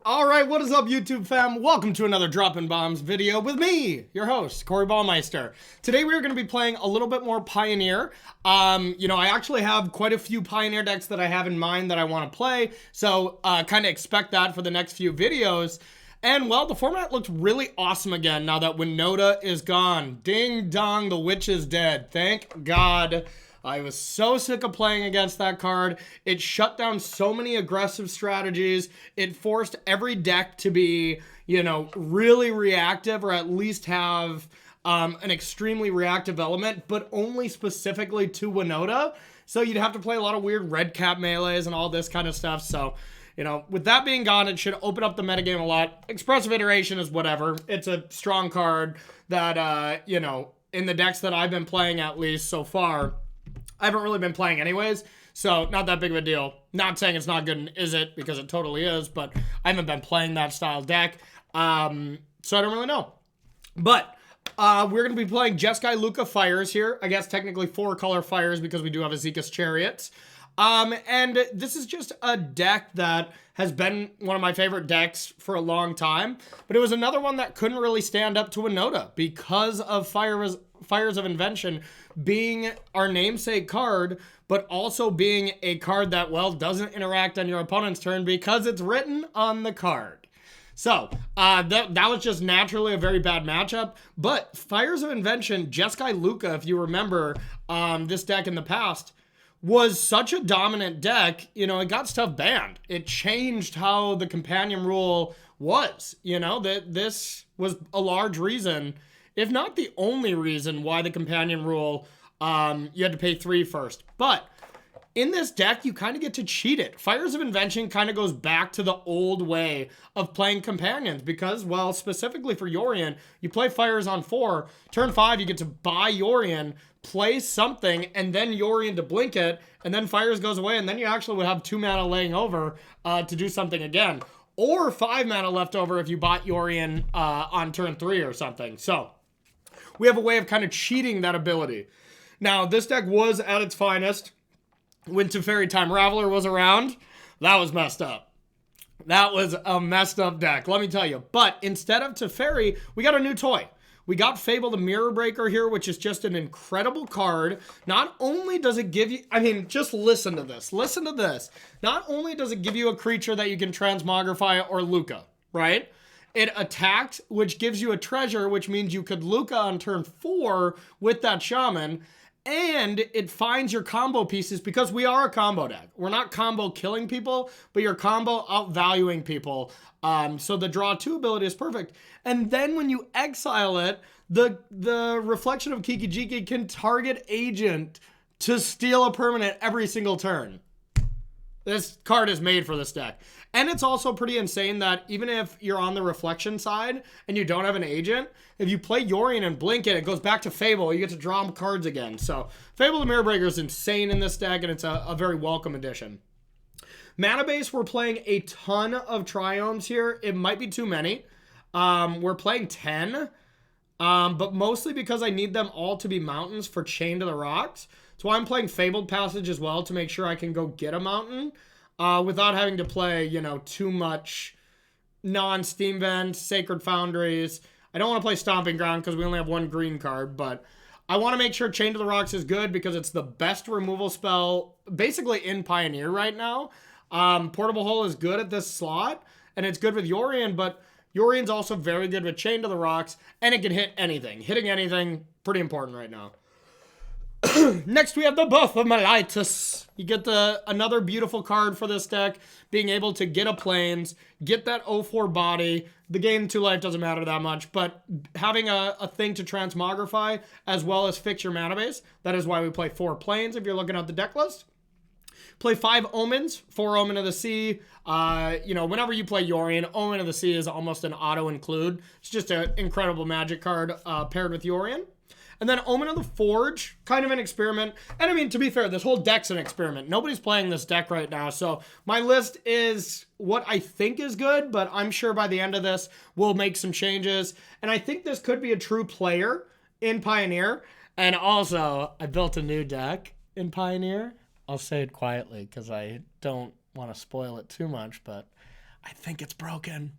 All right, what is up, YouTube fam? Welcome to another Droppin'Baums video with me, your host, Corey Ballmeister. Today we are going to be playing a little bit more Pioneer. I actually have quite a few Pioneer decks that I have in mind that I want to play, so kind of expect that for the next few videos. And, well, the format looked really awesome again now that Winota is gone. Ding dong, the witch is dead. Thank God. I was so sick of playing against that card. It shut down so many aggressive strategies. It forced every deck to be, really reactive or at least have an extremely reactive element, but only specifically to Winota. So you'd have to play a lot of weird red cap melees and all this kind of stuff. So, with that being gone, it should open up the metagame a lot. Expressive Iteration is whatever. It's a strong card that, in the decks that I've been playing at least so far, I haven't really been playing anyways, so not that big of a deal. Not saying it's not good and is it, because it totally is, but I haven't been playing that style deck, so I don't really know. But we're going to be playing Jeskai Luca Fires here. I guess technically 4-color Fires because we do have Azeka's Chariots. And this is just a deck that has been one of my favorite decks for a long time, but it was another one that couldn't really stand up to Winota because of Fires of Invention being our namesake card, but also being a card that, well, doesn't interact on your opponent's turn because it's written on the card. So, that was just naturally a very bad matchup, but Fires of Invention, Jeskai Luca, if you remember this deck in the past, was such a dominant deck, it got stuff banned. It changed how the companion rule was, that this was a large reason, if not the only reason, why the companion rule, you had to pay 3 first. But in this deck, you kind of get to cheat it. Fires of Invention kind of goes back to the old way of playing companions because, well, specifically for Yorion, you play Fires on 4, turn 5, you get to buy Yorion, play something, and then Yorion to blink it, and then Fires goes away, and then you actually would have 2 mana laying over to do something again. Or 5 mana left over if you bought Yorion on turn 3 or something. So, we have a way of kind of cheating that ability. Now, this deck was at its finest when Teferi Time Raveler was around. That was messed up. That was a messed up deck, let me tell you. But instead of Teferi, we got a new toy. We got Fable the Mirror Breaker here, which is just an incredible card. Not only does it give you, just listen to this. Listen to this. Not only does it give you a creature that you can transmogrify or Lukka, right? It attacks, which gives you a treasure, which means you could Lukka on turn 4 with that shaman. And it finds your combo pieces because we are a combo deck. We're not combo killing people, but you're combo outvaluing people. So the draw 2 ability is perfect. And then when you exile it, the Reflection of Kiki-Jiki can target agent to steal a permanent every single turn. This card is made for this deck. And it's also pretty insane that even if you're on the Reflection side and you don't have an agent, if you play Yorion and blink it, it goes back to Fable. You get to draw cards again. So Fable the Mirror Breaker is insane in this deck, and it's a very welcome addition. Mana base, we're playing a ton of Triomes here. It might be too many. We're playing 10, but mostly because I need them all to be mountains for Chain to the Rocks. That's why I'm playing Fabled Passage as well, to make sure I can go get a mountain without having to play, too much non-Steam Vent, Sacred Foundries. I don't want to play Stomping Ground because we only have 1 green card, but I want to make sure Chain to the Rocks is good because it's the best removal spell basically in Pioneer right now. Portable Hole is good at this slot, and it's good with Yorion, but Yorion's also very good with Chain to the Rocks, and it can hit anything. Hitting anything, pretty important right now. Next, we have the Buff of Melitus. You get another beautiful card for this deck, being able to get a Plains, get that 0/4 body. The gain 2 life doesn't matter that much, but having a thing to transmogrify as well as fix your mana base. That is why we play 4 Plains if you're looking at the deck list. Play 5 Omens, 4 Omen of the Sea. Whenever you play Yorion, Omen of the Sea is almost an auto-include. It's just an incredible magic card paired with Yorion. And then Omen of the Forge, kind of an experiment. And to be fair, this whole deck's an experiment. Nobody's playing this deck right now. So my list is what I think is good, but I'm sure by the end of this, we'll make some changes. And I think this could be a true player in Pioneer. And also, I built a new deck in Pioneer. I'll say it quietly because I don't want to spoil it too much, but I think it's broken.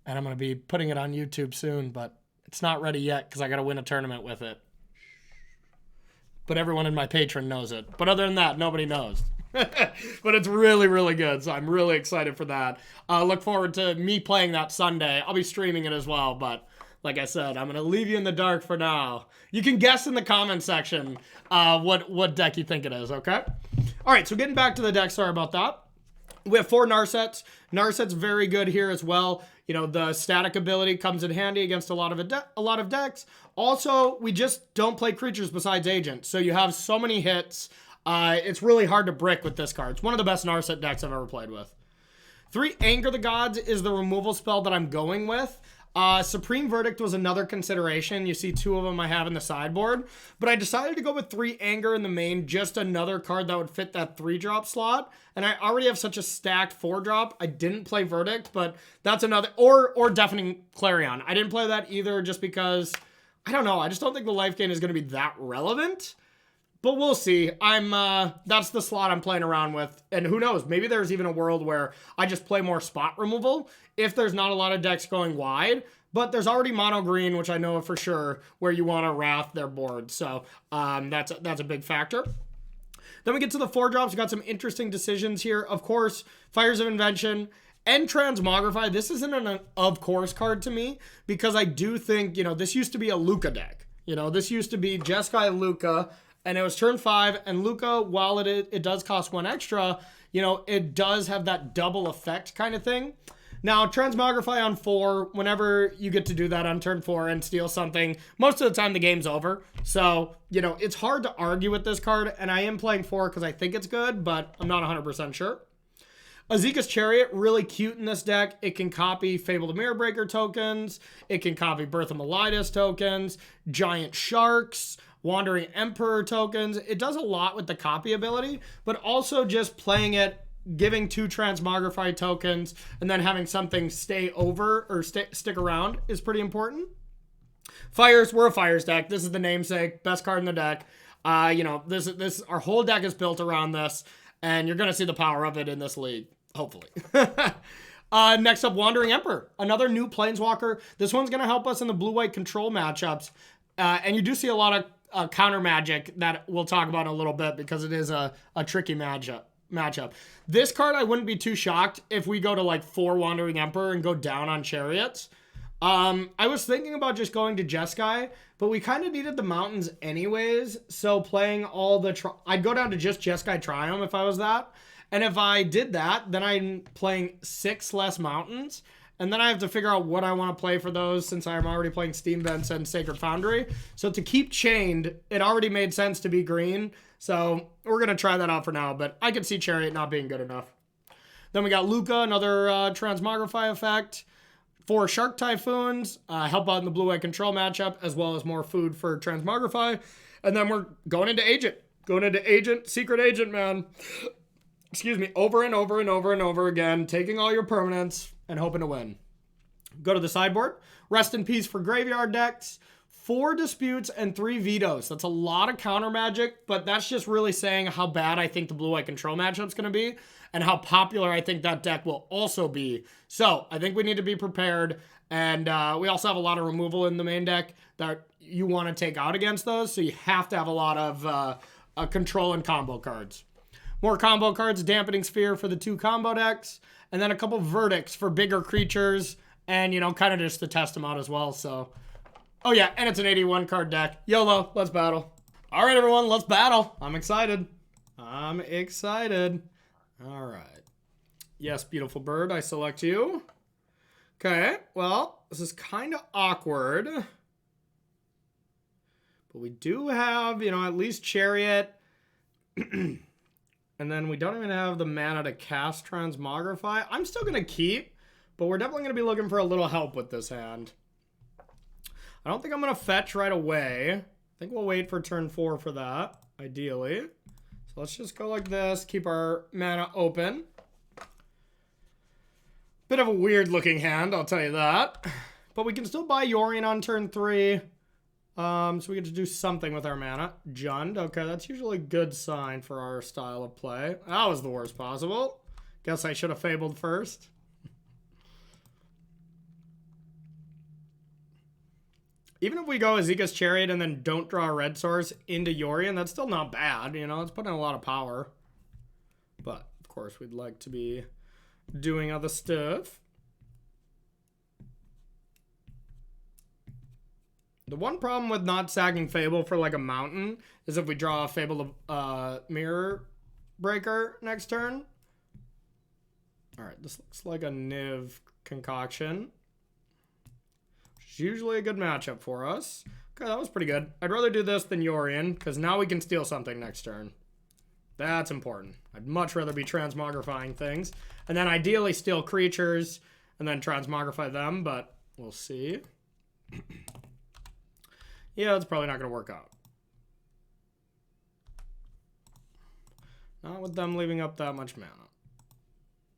And I'm going to be putting it on YouTube soon, but it's not ready yet because I got to win a tournament with it. But everyone in my Patreon knows it. But other than that, nobody knows. But it's really, really good, so I'm really excited for that. Look forward to me playing that Sunday. I'll be streaming it as well, but like I said, I'm going to leave you in the dark for now. You can guess in the comment section what deck you think it is, okay? All right, so getting back to the deck, sorry about that. We have 4 Narsets. Narset's very good here as well. You know, the static ability comes in handy against a lot of decks. Also, we just don't play creatures besides agents, so you have so many hits. It's really hard to brick with this card. It's one of the best Narset decks I've ever played with. 3 Anger the Gods is the removal spell that I'm going with. Supreme Verdict was another consideration. You see 2 of them I have in the sideboard. But I decided to go with 3 Anger in the main, just another card that would fit that 3-drop slot. And I already have such a stacked 4-drop. I didn't play Verdict, but that's another... Or Deafening Clarion. I didn't play that either just because... I don't know. I just don't think the life gain is going to be that relevant. But we'll see. That's the slot I'm playing around with. And who knows? Maybe there's even a world where I just play more spot removal if there's not a lot of decks going wide. But there's already mono green, which I know for sure, where you want to wrath their board. So that's a big factor. Then we get to the 4-drops. We got some interesting decisions here. Of course, Fires of Invention and Transmogrify. This isn't an of course card to me because I do think, you know, this used to be a Lukka deck. You know, this used to be Jeskai Luca. And it was turn 5, and Lukka, while it does cost 1 extra, you know, it does have that double effect kind of thing. Now, Transmogrify on 4, whenever you get to do that on turn 4 and steal something, most of the time the game's over. So, you know, it's hard to argue with this card, and I am playing 4 because I think it's good, but I'm not 100% sure. Azika's Chariot, really cute in this deck. It can copy Fable the Mirror Breaker tokens. It can copy Birth of Melitus tokens, Giant Sharks, Wandering Emperor tokens. It does a lot with the copy ability, but also just playing it, giving 2 Transmogrify tokens, and then having something stay over or stick around is pretty important. Fires, we're a Fires deck. This is the namesake, best card in the deck. You know, this our whole deck is built around this, and you're going to see the power of it in this league, hopefully. Next up, Wandering Emperor, another new Planeswalker. This one's going to help us in the blue-white control matchups, and you do see a lot of counter magic that we'll talk about in a little bit because it is a tricky matchup. This card, I wouldn't be too shocked if we go to like 4 Wandering Emperor and go down on Chariots. I was thinking about just going to Jeskai, but we kind of needed the mountains anyways. So playing all the... I'd go down to just Jeskai Triumph if I was that. And if I did that, then I'm playing 6 less mountains. And then I have to figure out what I want to play for those since I'm already playing Steam Vents and Sacred Foundry. So to keep chained, it already made sense to be green. So we're going to try that out for now, but I could see Chariot not being good enough. Then we got Lukka, another Transmogrify effect. 4 Shark Typhoons, help out in the blue-white control matchup, as well as more food for Transmogrify. And then we're going into Agent. Secret Agent, man. Excuse me, over and over and over and over again, taking all your permanents and hoping to win. Go to the sideboard. Rest in peace for graveyard decks. 4 disputes and 3 vetoes. That's a lot of counter magic, but that's just really saying how bad I think the blue-white control matchup's going to be and how popular I think that deck will also be. So I think we need to be prepared, and we also have a lot of removal in the main deck that you want to take out against those, so you have to have a lot of control and combo cards. More combo cards, Dampening Sphere for the 2 combo decks, and then a couple verdicts for bigger creatures, and, you know, kind of just to test them out as well, so... Oh yeah, and it's an 81 card deck. YOLO, let's battle. All right, everyone, let's battle. I'm excited. All right. Yes, beautiful bird, I select you. Okay, well, this is kind of awkward. But we do have, you know, at least Chariot. And then we don't even have the mana to cast Transmogrify. I'm still going to keep, but we're definitely going to be looking for a little help with this hand. I don't think I'm going to fetch right away. I think we'll wait for turn 4 for that, ideally. So let's just go like this, keep our mana open. Bit of a weird looking hand, I'll tell you that. But we can still buy Yorion on turn 3. So we get to do something with our mana. Jund, okay, that's usually a good sign for our style of play. That was the worst possible. Guess I should have fabled first. Even if we go Azeka's Chariot and then don't draw a red source into Yorion, that's still not bad. You know, it's putting a lot of power. But, of course, we'd like to be doing other stuff. The one problem with not sacking Fable for like a mountain is if we draw a Fable Mirror Breaker next turn. Alright, this looks like a Niv concoction. Which is usually a good matchup for us. Okay, that was pretty good. I'd rather do this than Yorion, because now we can steal something next turn. That's important. I'd much rather be transmogrifying things. And then ideally steal creatures and then transmogrify them, but we'll see. Yeah, it's probably not going to work out. Not with them leaving up that much mana.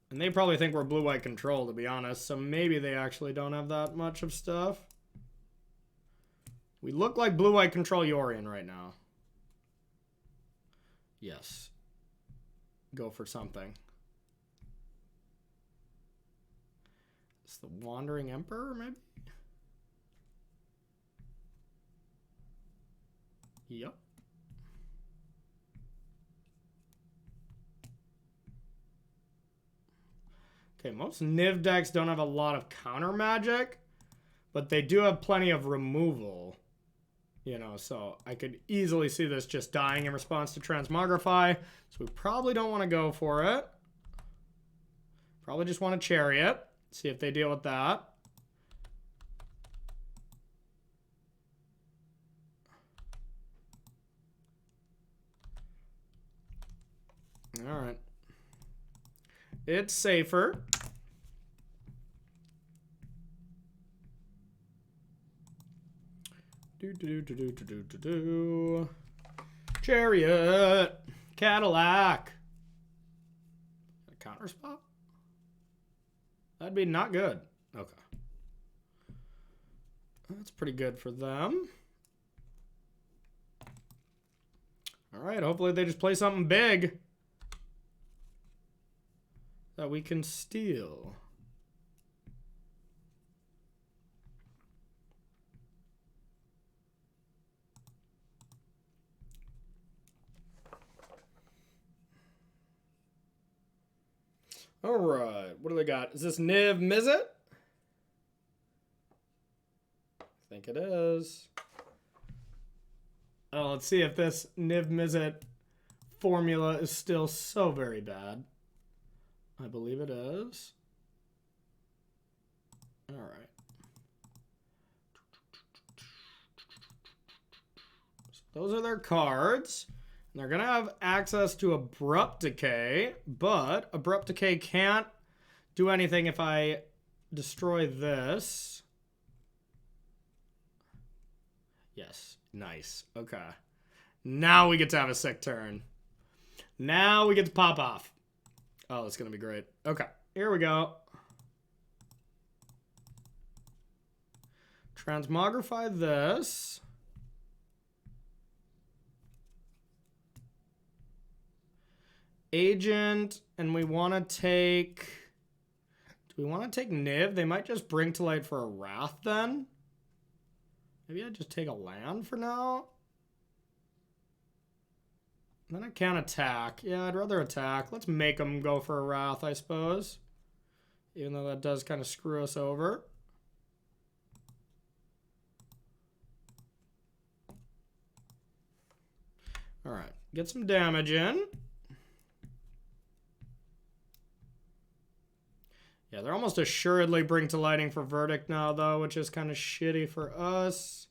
And they probably think we're blue-white control, to be honest, so maybe they actually don't have that much of stuff. We look like blue-white control Yorion right now. Yes. Go for something. It's the Wandering Emperor, maybe? Yep. Okay, most Niv decks don't have a lot of counter magic, but they do have plenty of removal. You know, so I could easily see this just dying in response to Transmogrify. So we probably don't want to go for it. Probably just want a Chariot. See if they deal with that. All right. It's safer. Chariot. Cadillac. A counter spot? That'd be not good. Okay. That's pretty good for them. All right, hopefully they just play something big that we can steal. All right, what do they got? Is this Niv-Mizzet? I think it is. Oh, let's see if this Niv-Mizzet formula is still so very bad. I believe it is. All right. So those are their cards. And they're going to have access to Abrupt Decay, but Abrupt Decay can't do anything if I destroy this. Yes. Nice. Okay. Now we get to have a sick turn. Now we get to pop off. Oh, that's going to be great. Okay. Here we go. Transmogrify this. Agent, and we want to take... Do we want to take Niv? They might just bring to light for a Wrath then. Maybe I just take a land for now. Then I can't attack. Yeah, I'd rather attack. Let's make them go for a Wrath, I suppose. Even though that does kind of screw us over. Alright, get some damage in. Yeah, they're almost assuredly bring to lighting for Verdict now, though, which is kind of shitty for us.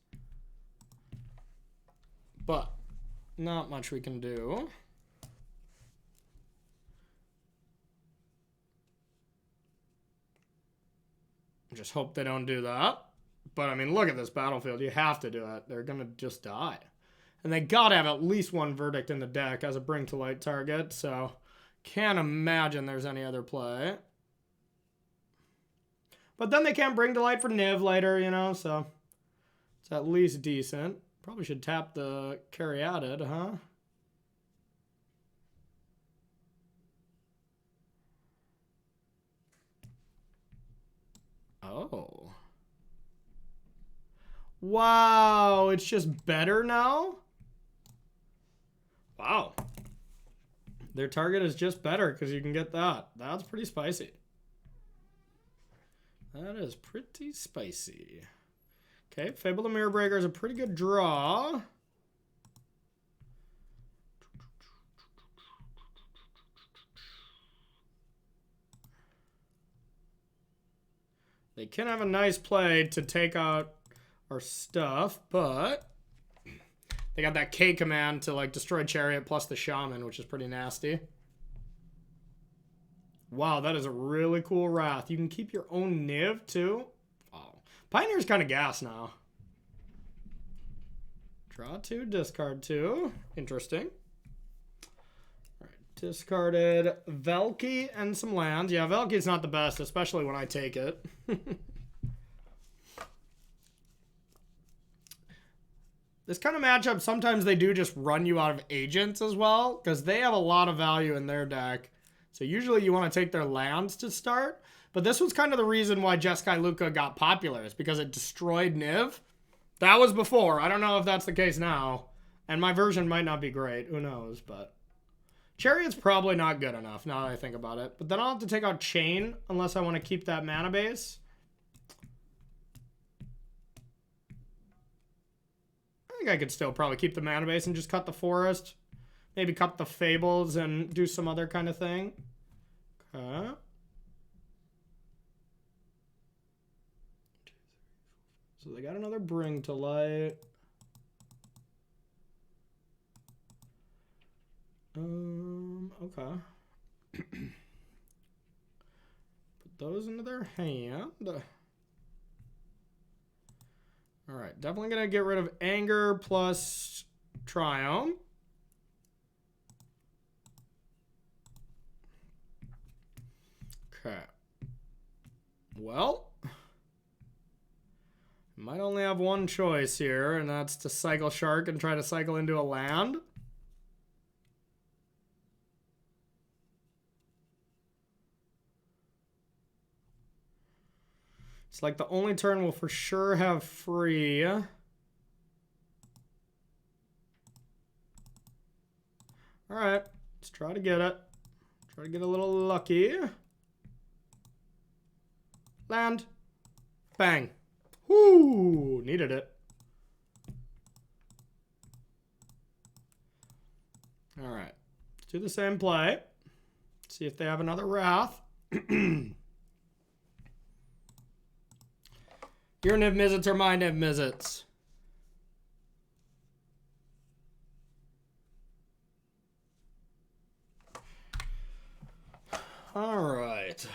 But not much we can do. Just hope they don't do that. But, I mean, look at this battlefield. You have to do it. They're going to just die. And they got to have at least one Verdict in the deck as a bring to light target. So, can't imagine there's any other play. But then they can't bring to light for Niv later, you know, so it's at least decent. Probably should tap the Caryatid, huh? Oh. Wow, it's just better now? Wow. Their target is just better because you can get that. That's pretty spicy. That is pretty spicy. Okay, Fable the Mirror Breaker is a pretty good draw. They can have a nice play to take out our stuff, but they got that K command to like destroy Chariot plus the Shaman, which is pretty nasty. Wow, that is a really cool Wrath. You can keep your own Niv too. Wow. Pioneer's kind of gas now. Draw 2, discard 2. Interesting. All right, discarded Velki and some lands. Yeah, Velki's not the best, especially when I take it. This kind of matchup, sometimes they do just run you out of agents as well, because they have a lot of value in their deck. So usually you want to take their lands to start. But this was kind of the reason why Jeskai Luca got popular, is because it destroyed Niv. That was before. I don't know if that's the case now. And my version might not be great. Who knows? But Chariot's probably not good enough now that I think about it. But then I'll have to take out Chain unless I want to keep that mana base. I think I could still probably keep the mana base and just cut the forest. Maybe cut the Fables and do some other kind of thing. Okay. So they got another Bring to Light. Okay. Put those into their hand. Alright, definitely gonna get rid of Anger plus Triumph. Okay. Well, might only have one choice here, and that's to cycle Shark and try to cycle into a land. It's like the only turn we'll for sure have free. Alright, let's try to get it. Try to get a little lucky. Land. Bang. Whoo! Needed it. Alright. Let's do the same play. See if they have another Wrath. Your Niv-Mizzets or my Niv-Mizzets? Alright.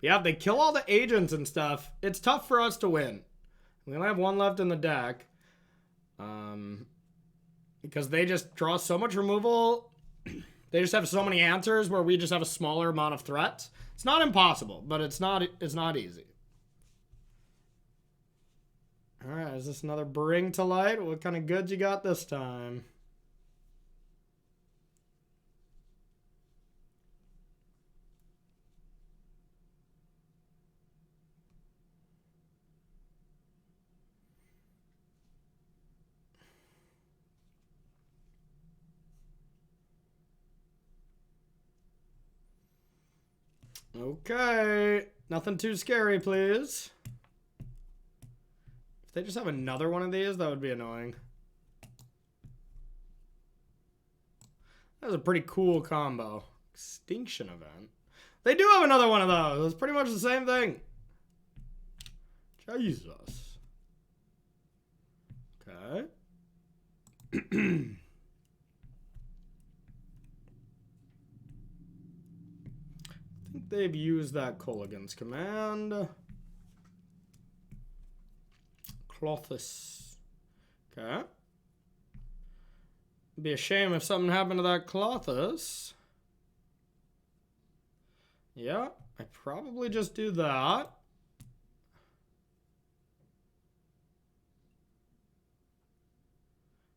Yeah, if they kill all the agents and stuff, it's tough for us to win. We only have one left in the deck. Because they just draw so much removal. They just have so many answers where we just have a smaller amount of threats. It's not impossible, but it's not easy. Alright, is this another Bring to Light? What kind of goods you got this time? Okay, nothing too scary, please. If they just have another one of these, that would be annoying. That was a pretty cool combo. Extinction Event. They do have another one of those. It's pretty much the same thing. Jesus. Okay. I think they've used that Colligan's command. Clothis. Okay. It'd be a shame if something happened to that Clothis. Yeah, I probably just do that.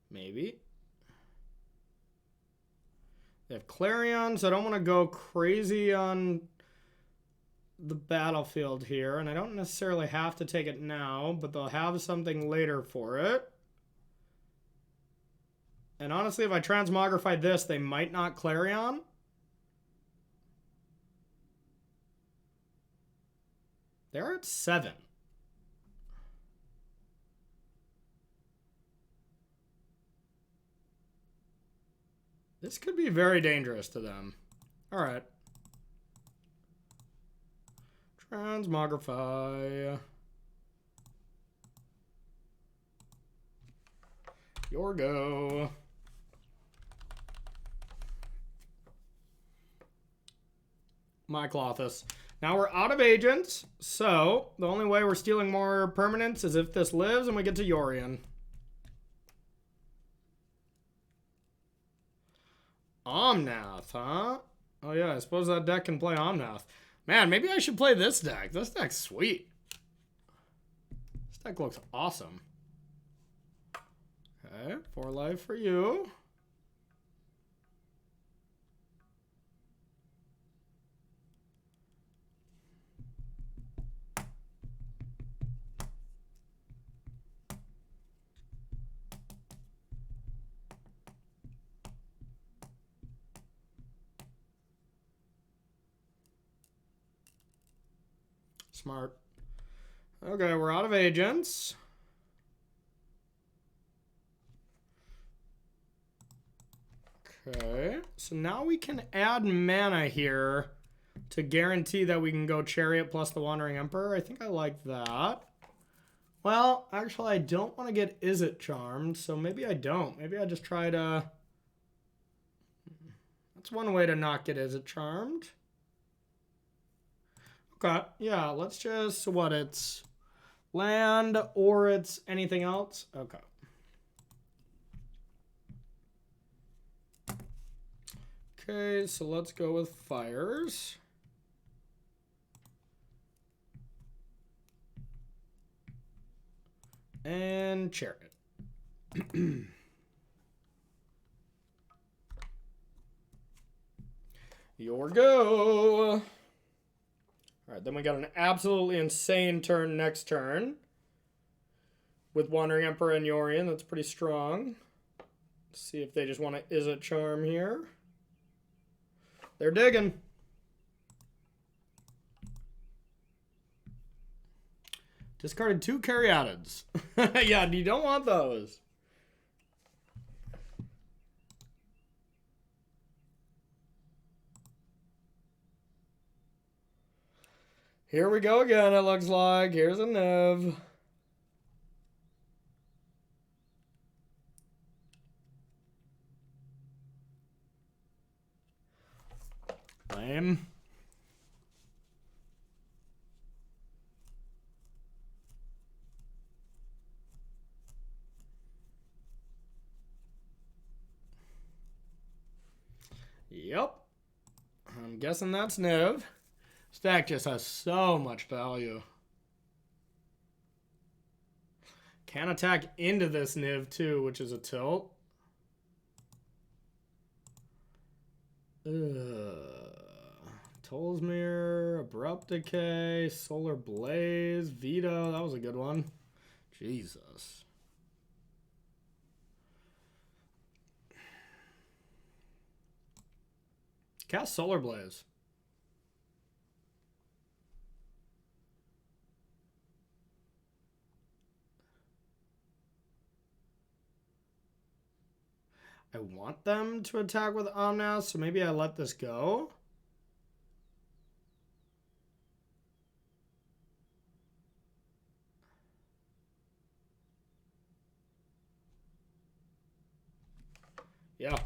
Maybe. They have Clarion, so I don't want to go crazy on the battlefield here, and I don't necessarily have to take it now, but they'll have something later for it. And honestly, if I transmogrify this, they might not Clarion. They're at 7. This could be very dangerous to them. All right. Transmogrify. Your go. My Clothis. Now we're out of agents, so the only way we're stealing more permanents is if this lives and we get to Yorion. Omnath, huh? Oh yeah, I suppose that deck can play Omnath. Man, maybe I should play this deck. This deck's sweet. This deck looks awesome. Okay, 4 life for you. Smart. Okay, we're out of agents. Okay, so now we can add mana here to guarantee that we can go Chariot plus the Wandering Emperor. I think I like that. Well, actually, I don't want to get Izzet Charmed, so maybe I don't. Maybe I just try to... That's one way to not get Izzet Charmed. Okay, yeah, let's just... What, it's land or it's anything else? Okay. Okay, so let's go with Fires. And Chariot. Your go. All right, then we got an absolutely insane turn next turn. With Wandering Emperor and Yorion, that's pretty strong. Let's see if they just want to Izzet Charm here. They're digging. Discarded 2 Caryatids. Yeah, you don't want those. Here we go again, it looks like. Here's a Niv. Lame. Yep. I'm guessing that's Niv. This deck just has so much value. Can attack into this Niv too, which is a tilt. Tolsmere, Abrupt Decay, Solar Blaze, Veto. That was a good one. Jesus. Cast Solar Blaze. I want them to attack with Omnath, so maybe I let this go. Yeah.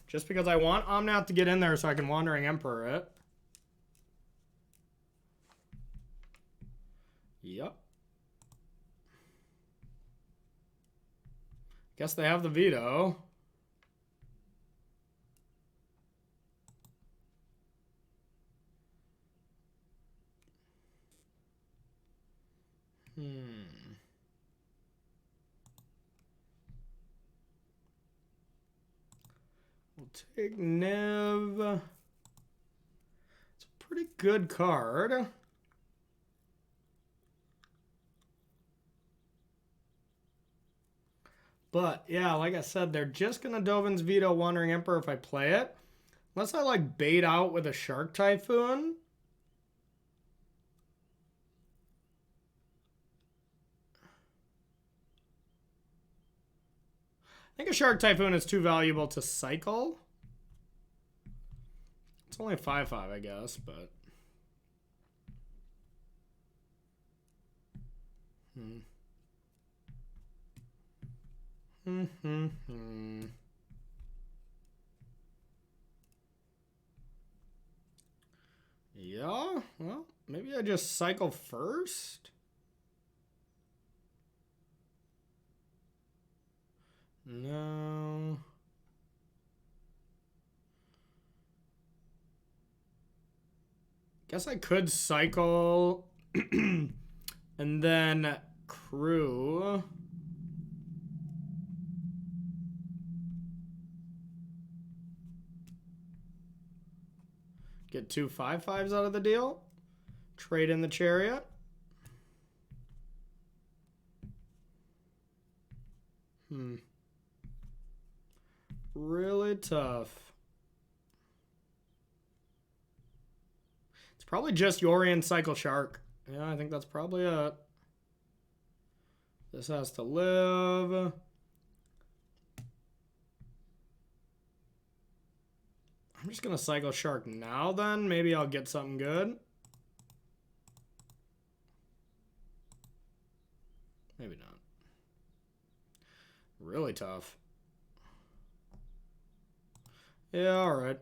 Just because I want Omnath to get in there so I can Wandering Emperor it. Yep. Guess they have the veto. We'll take Niv. It's a pretty good card. But, yeah, like I said, they're just going to Dovin's Veto Wandering Emperor if I play it. Unless I, like, bait out with a Shark Typhoon. I think a Shark Typhoon is too valuable to cycle. It's only 5/5, I guess, but... Yeah, well, maybe I just cycle first? No. Guess I could cycle and then crew. Get 2 5/5s out of the deal. Trade in the Chariot. Really tough. It's probably just Yorion Cycle Shark. Yeah, I think that's probably it. This has to live. I'm just going to Cycle Shark now then. Maybe I'll get something good. Maybe not. Really tough. Yeah, alright.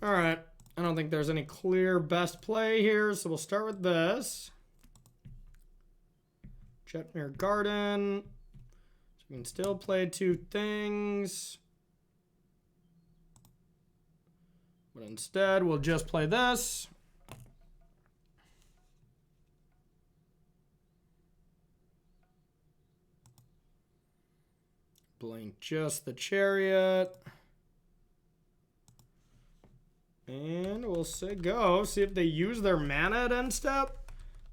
Alright. I don't think there's any clear best play here, so we'll start with this. Jetmir Garden. So we can still play 2 things. But instead, we'll just play this. Blink just the Chariot. And we'll say go. See if they use their mana at end step.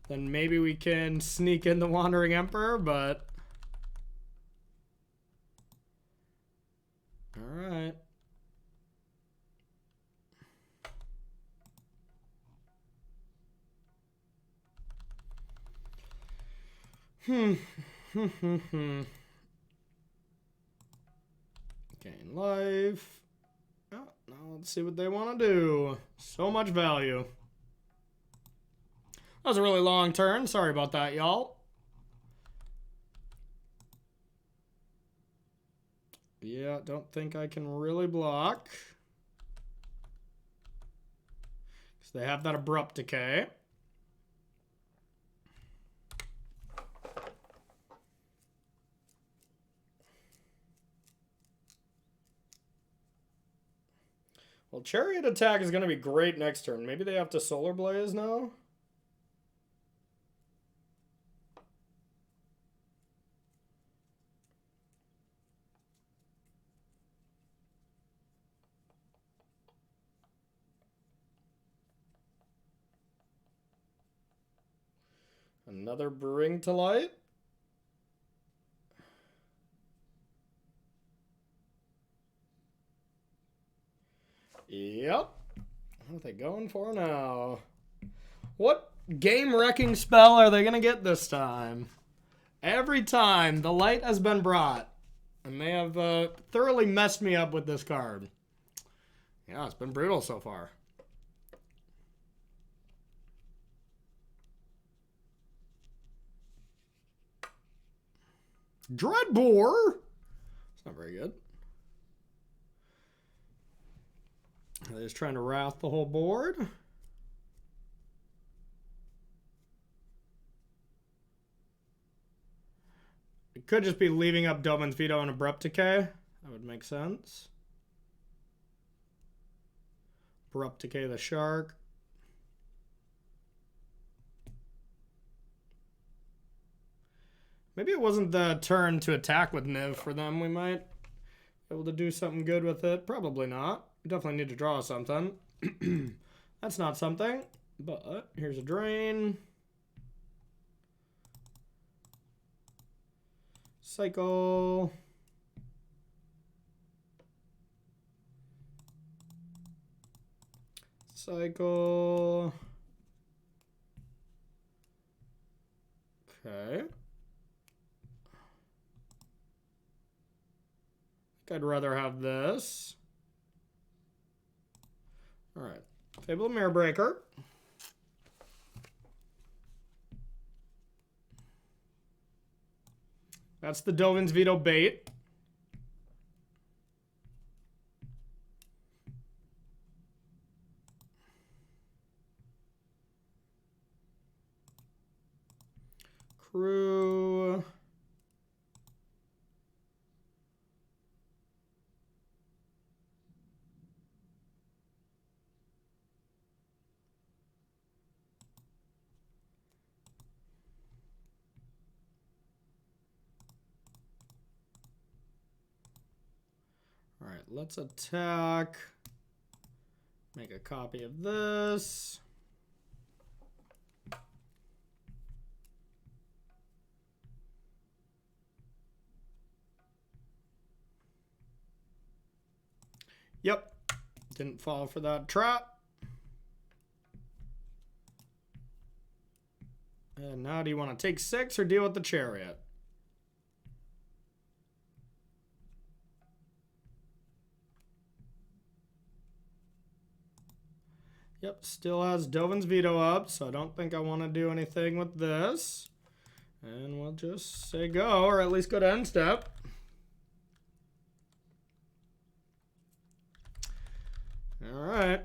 Then maybe we can sneak in the Wandering Emperor, but... Alright. Gain life. Oh, now let's see what they want to do. So much value. That was a really long turn. Sorry about that, y'all. Yeah, don't think I can really block. Because they have that Abrupt Decay. Well, Chariot attack is going to be great next turn. Maybe they have to Solar Blaze now? Another Bring to Light. Yep. What are they going for now? What game-wrecking spell are they going to get this time? Every time the light has been brought. And they have thoroughly messed me up with this card. Yeah, it's been brutal so far. Dreadbore? It's not very good. They're just trying to wrath the whole board. It could just be leaving up Dovin's Veto and Abrupt Decay. That would make sense. Abrupt Decay the Shark. Maybe it wasn't the turn to attack with Niv for them. We might be able to do something good with it. Probably not. We definitely need to draw something. That's not something. But here's a drain. Cycle. Cycle. Okay. I'd rather have this. All right. Fable of Mirror Breaker. That's the Dovin's Veto bait. Crew. All right, let's attack. Make a copy of this. Yep, didn't fall for that trap. And now do you want to take 6 or deal with the chariot? Yep, still has Dovin's Veto up, so I don't think I want to do anything with this. And we'll just say go, or at least go to end step. All right.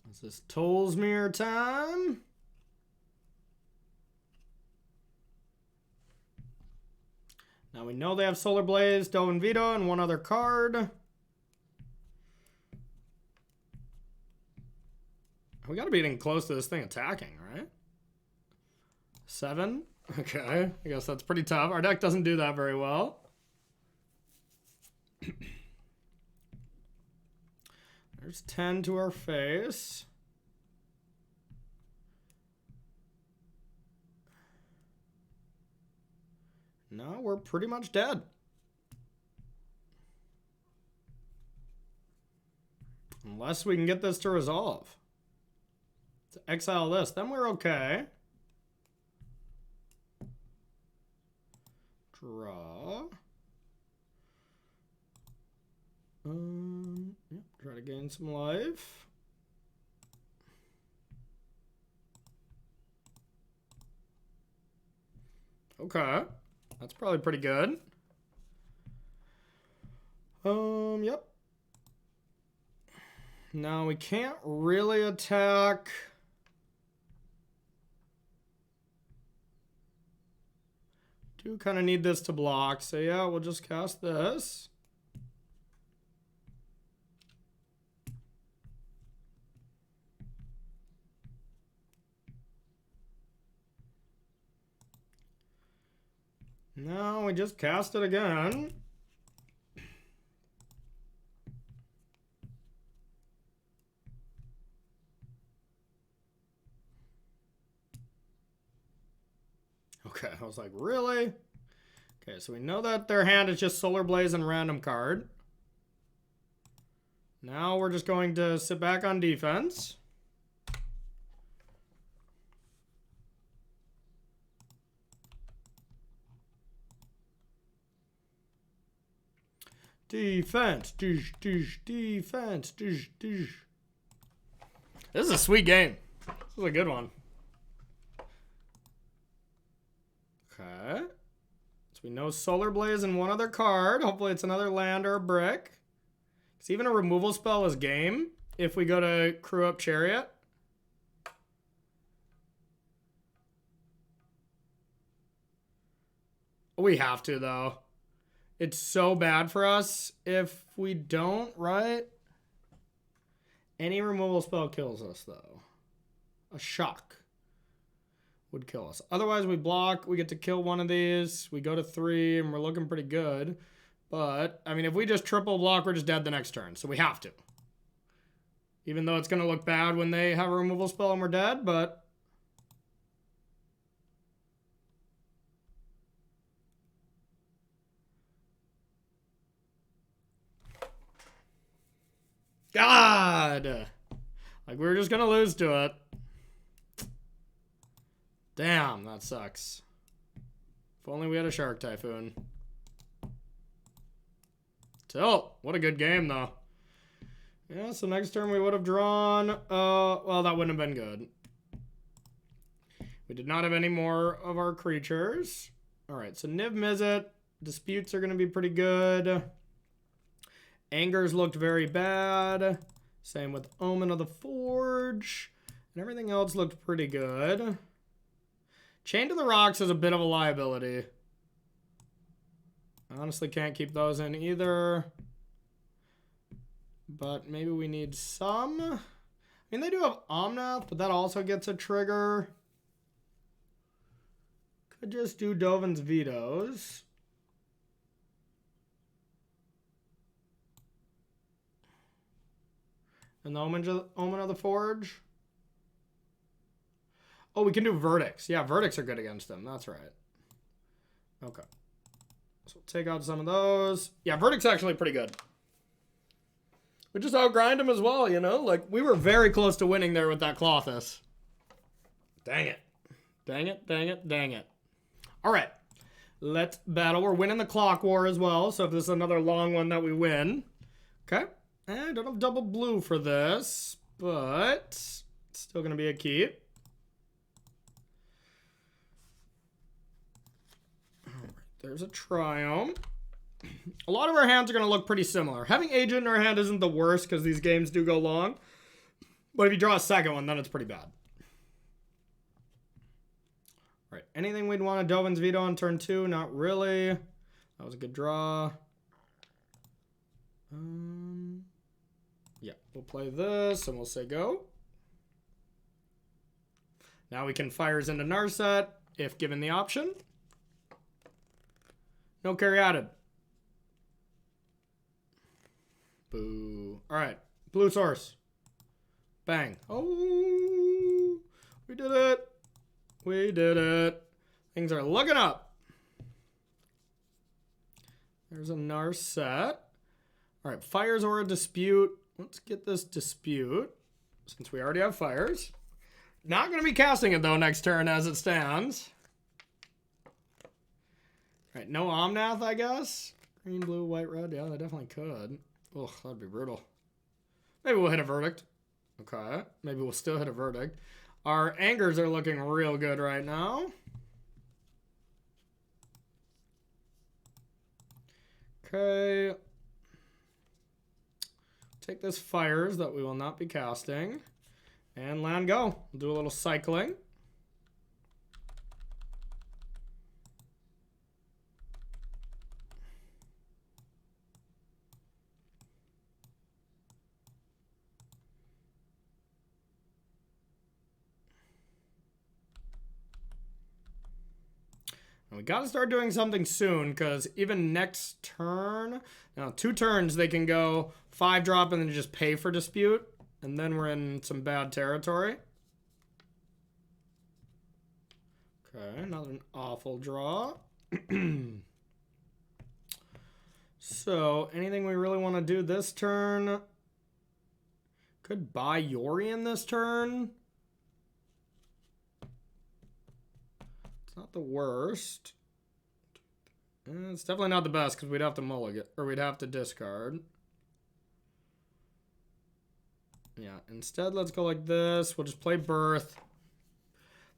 This is Tollsmere time. Now we know they have Solar Blaze, Dovin Veto, and one other card. We got to be getting close to this thing attacking, right? 7. Okay, I guess that's pretty tough. Our deck doesn't do that very well. There's 10 to our face. No, we're pretty much dead. Unless we can get this to resolve. To exile this, then we're okay. Draw. Yep, try to gain some life. Okay. That's probably pretty good. Yep. Now we can't really attack. Do kind of need this to block, so yeah, we'll just cast this. Now we just cast it again. Okay, I was like, really? Okay, so we know that their hand is just Solar Blaze and random card. Now we're just going to sit back on defense. Defense, defense, This is a sweet game. This is a good one. Okay. So we know Solar Blaze and one other card. Hopefully it's another land or a brick. Because even a removal spell is game if we go to crew up Chariot. We have to, though. It's so bad for us if we don't, right? Any removal spell kills us, though. A shock would kill us. Otherwise, we block. We get to kill one of these. We go to 3, and we're looking pretty good. But, I mean, if we just triple block, we're just dead the next turn. So we have to. Even though it's going to look bad when they have a removal spell and we're dead, but... God! Like, we were just going to lose to it. Damn, that sucks. If only we had a Shark Typhoon. Tilt. What a good game, though. Yeah, so next turn we would have drawn... well, that wouldn't have been good. We did not have any more of our creatures. Alright, so Niv-Mizzet. Disputes are going to be pretty good. Angers looked very bad. Same with Omen of the Forge. And everything else looked pretty good. Chain to the Rocks is a bit of a liability. I honestly can't keep those in either. But maybe we need some. I mean, they do have Omnath, but that also gets a trigger. Could just do Dovin's Vetoes. And the Omen of the Forge. Oh, we can do Verdicts. Yeah, Verdicts are good against them. That's right. Okay. So we'll take out some of those. Yeah, Verdict's actually pretty good. We just outgrind them as well, you know? Like, we were very close to winning there with that Clothis. Dang it. Dang it, dang it, dang it. All right. Let's battle. We're winning the Clock War as well, so if this is another long one that we win. Okay. I don't have double blue for this, but it's still going to be a keep. All right, there's a Triumph. A lot of our hands are going to look pretty similar. Having Agent in our hand isn't the worst because these games do go long. But if you draw a second one, then it's pretty bad. All right, anything we'd want to Dovin's Veto on turn 2? Not really. That was a good draw. Yeah, we'll play this and we'll say go. Now we can Fires into Narset if given the option. No carry added. Boo. All right, blue source. Bang. Oh, we did it. We did it. Things are looking up. There's a Narset. All right, Fires or a Dispute. Let's get this Dispute, since we already have Fires. Not going to be casting it, though, next turn as it stands. All right, no Omnath, I guess. Green, blue, white, red. Yeah, they definitely could. Ugh, that'd be brutal. Maybe we'll hit a Verdict. Okay, maybe we'll still hit a Verdict. Our Angers are looking real good right now. Okay. Take this Fires that we will not be casting. And land go. We'll do a little cycling. And we got to start doing something soon, because even next turn, now 2 turns, they can go 5-drop and then just pay for Dispute. And then we're in some bad territory. Okay, another awful draw. So, anything we really want to do this turn? Could buy Yorion this turn. It's not the worst. It's definitely not the best because we'd have to mulligan, or we'd have to discard. Yeah, instead let's go like this. We'll just play Birth.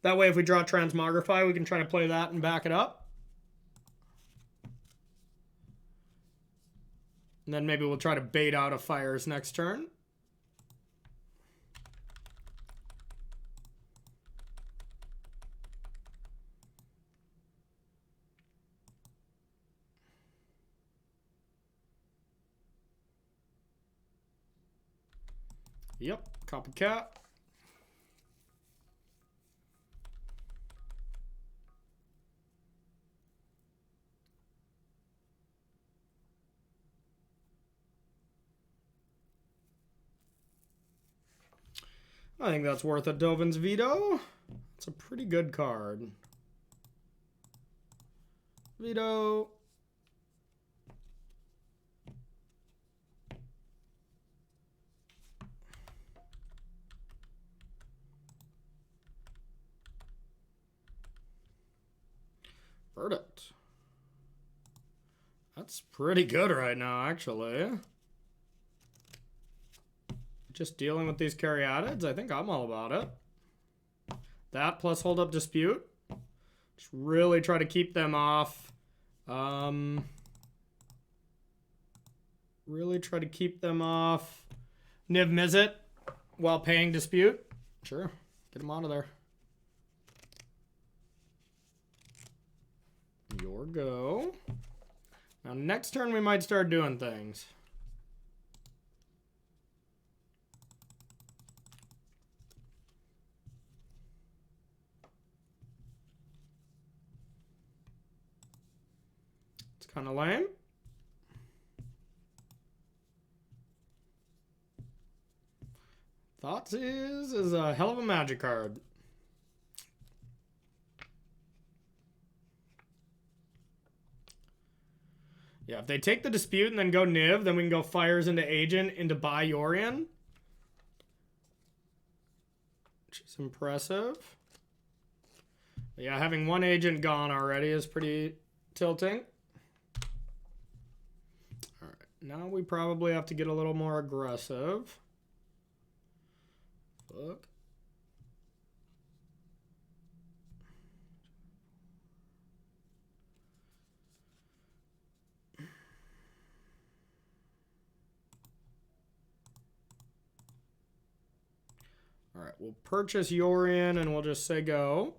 That way if we draw Transmogrify, we can try to play that and back it up. And then maybe we'll try to bait out a Fires next turn. Yep, copycat. I think that's worth a Dovin's Veto. It's a pretty good card. Veto. Verdict. That's pretty good right now, actually. Just dealing with these Caryatids, I think I'm all about it. That plus hold up dispute. Just really try to keep them off. Really try to keep them off Niv-Mizzet while paying dispute. Sure, get them out of there. Your go. Now next turn we might start doing things. It's kind of lame. Thoughts is a hell of a magic card. Yeah, if they take the dispute and then go Niv, then we can go Fires into Agent into buy Yorion. Which is impressive. But yeah, having one agent gone already is pretty tilting. Alright, now we probably have to get a little more aggressive. Fuck. Alright, we'll purchase Yorion and we'll just say go.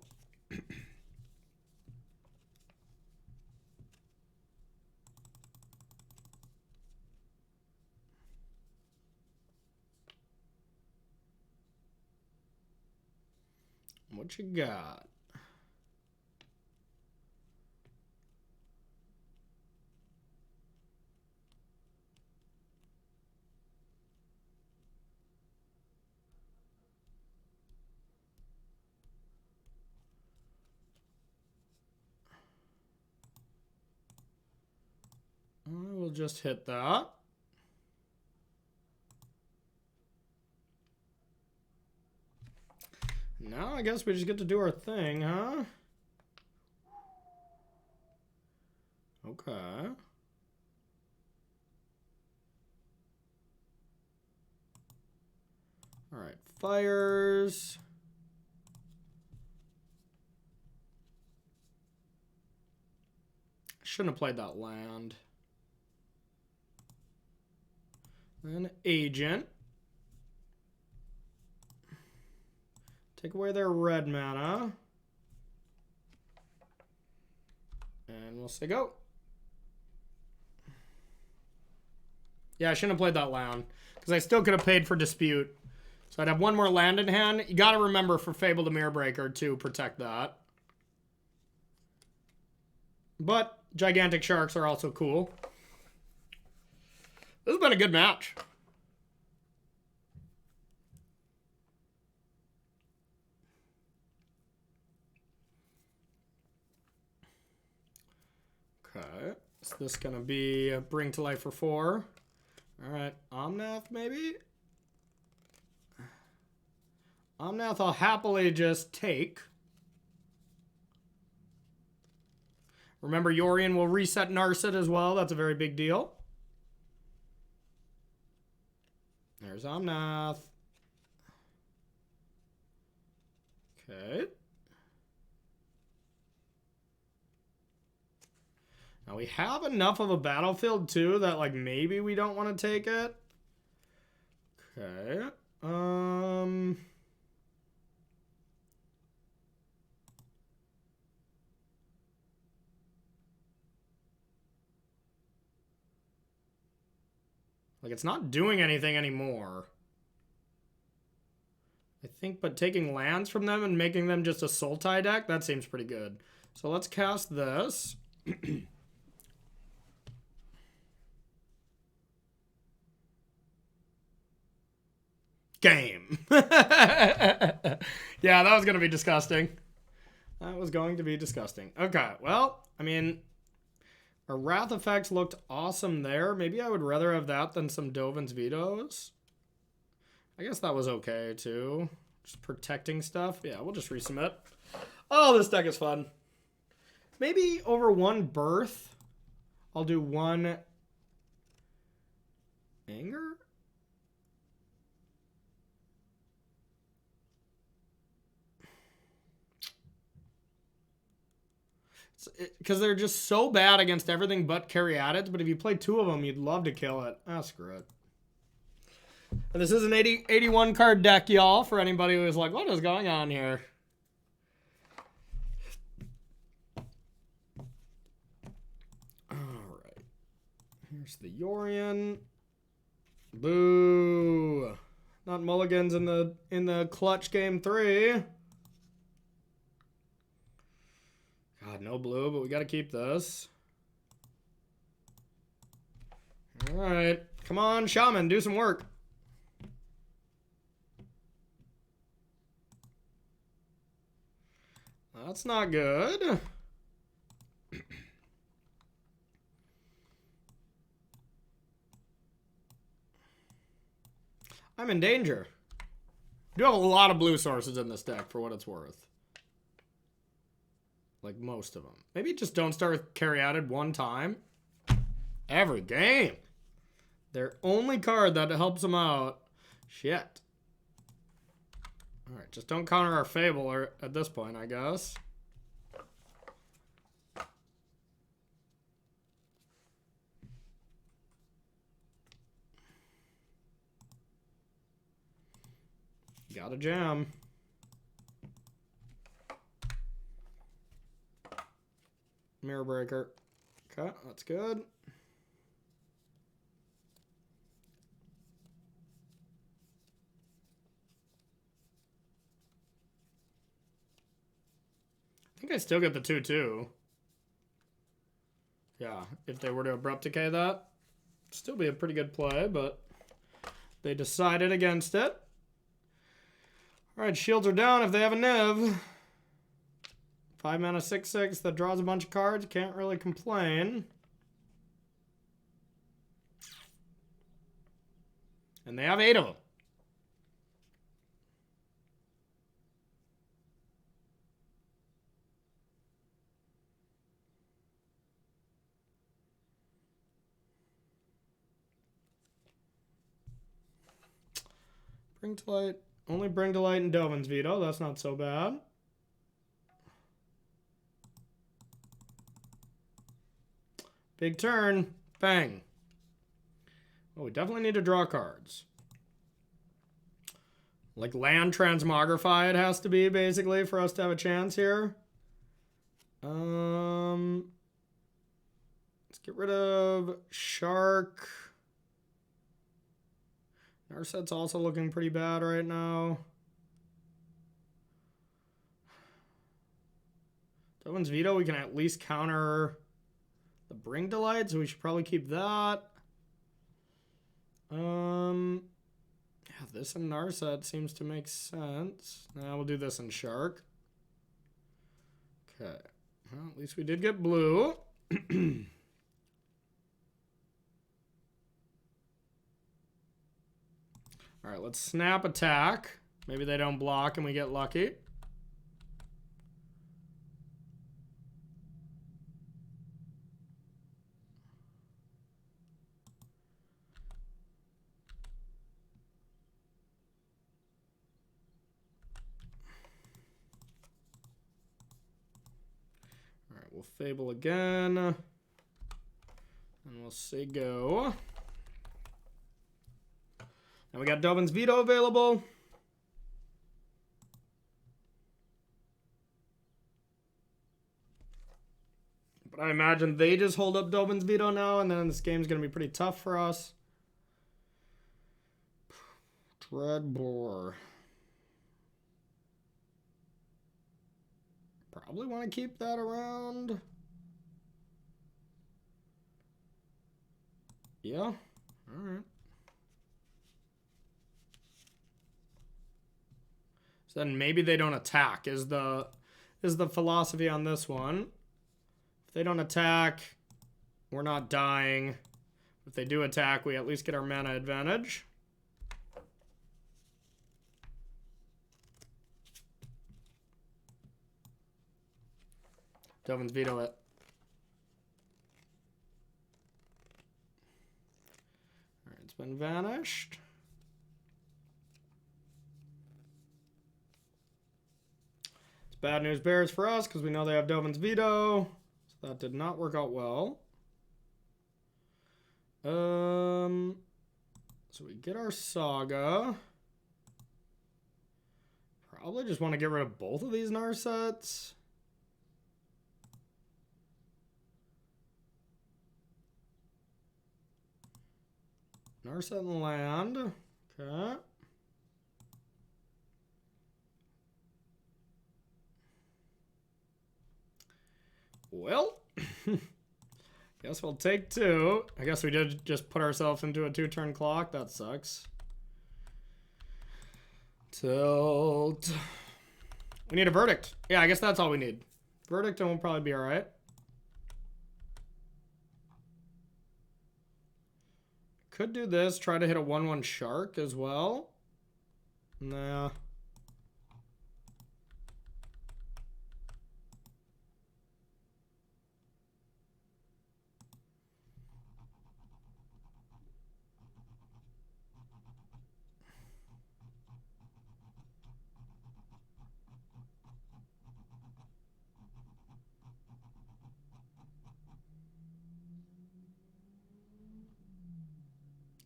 What you got? We'll just hit that. Now I guess we just get to do our thing, huh? Okay. Alright, Fires. Shouldn't have played that land. Then Agent. Take away their red mana. And we'll say go. Yeah, I shouldn't have played that land. Because I still could have paid for dispute. So I'd have one more land in hand. You got to remember for Fable the Mirrorbreaker to protect that. But gigantic sharks are also cool. This has been a good match. Okay. Is this going to be a Bring to Life for 4? Alright. Omnath, maybe? Omnath I'll happily just take. Remember, Yorion will reset Narset as well. That's a very big deal. There's Omnath. Okay. Now we have enough of a battlefield too that like maybe we don't want to take it. Okay. Like it's not doing anything anymore. I think, but taking lands from them and making them just a Sultai deck, that seems pretty good. So let's cast this. Game. Yeah, that was going to be disgusting. That was going to be disgusting. Okay, well, I mean, our Wrath effects looked awesome there. Maybe I would rather have that than some Dovin's Vetoes. I guess that was okay, too. Just protecting stuff. Yeah, we'll just resubmit. Oh, this deck is fun. Maybe over one birth, I'll do one anger? Because they're just so bad against everything but Caryatids, but if you play two of them, you'd love to kill it. Ah, screw it. And this is an 81 card deck, y'all, for anybody who is like, what is going on here? Alright. Here's the Yorion. Boo. Not mulligans in the clutch game 3. God, no blue, but we got to keep this. Alright. Come on, Shaman, do some work. That's not good. I'm in danger. I do have a lot of blue sources in this deck for what it's worth. Like most of them. Maybe just don't start with Caryatid one time. Every game. Their only card that helps them out. Shit. Alright, just don't counter our Fable at this point, I guess. Got a jam. Mirror Breaker. Okay, that's good. I think I still get the 2/2. Yeah, if they were to Abrupt Decay that, still be a pretty good play, but they decided against it. Alright, shields are down if they have a Niv. 5 mana 6/6 that draws a bunch of cards. Can't really complain. And they have 8 of them. Bring to Light. Only Bring to Light and Dovin's Veto. That's not so bad. Big turn. Bang. Oh, we definitely need to draw cards. Like land transmogrify it has to be, basically, for us to have a chance here. Let's get rid of Shark. Narset's also looking pretty bad right now. Dovin's Veto, we can at least counter the Bring to Light, so we should probably keep that. Yeah, this and Narset seems to make sense. Now we'll do this in Shark. Okay. Well, at least we did get blue. Alright, let's snap attack. Maybe they don't block and we get lucky. Alright, we'll Fable again. And we'll say go. Now we got Dovin's Veto available. But I imagine they just hold up Dovin's Veto now, and then this game's going to be pretty tough for us. Dreadbore. Probably want to keep that around. Yeah. All right. So then maybe they don't attack is the philosophy on this one. If they don't attack, we're not dying. If they do attack, we at least get our mana advantage. Dovin's veto it. All right, it's been vanished. It's bad news bears for us because we know they have Dovin's veto. So that did not work out well. So we get our Saga. Probably just want to get rid of both of these Narsets. Narset and land. Okay. Well, guess we'll take 2. I guess we did just put ourselves into a 2-turn clock. That sucks. Tilt. We need a verdict. Yeah, I guess that's all we need. Verdict and we'll probably be all right. Could do this. Try to hit a 1/1 shark as well. Nah.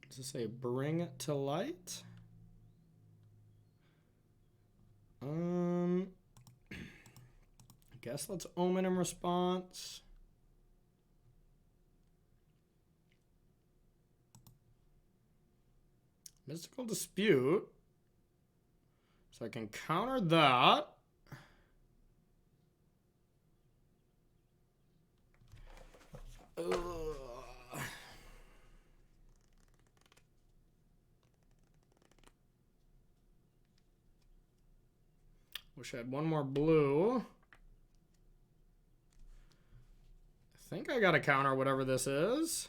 Does it say bring it to light? I guess let's omen in response. Mystical dispute. So I can counter that. Wish I had one more blue. I think I gotta counter whatever this is.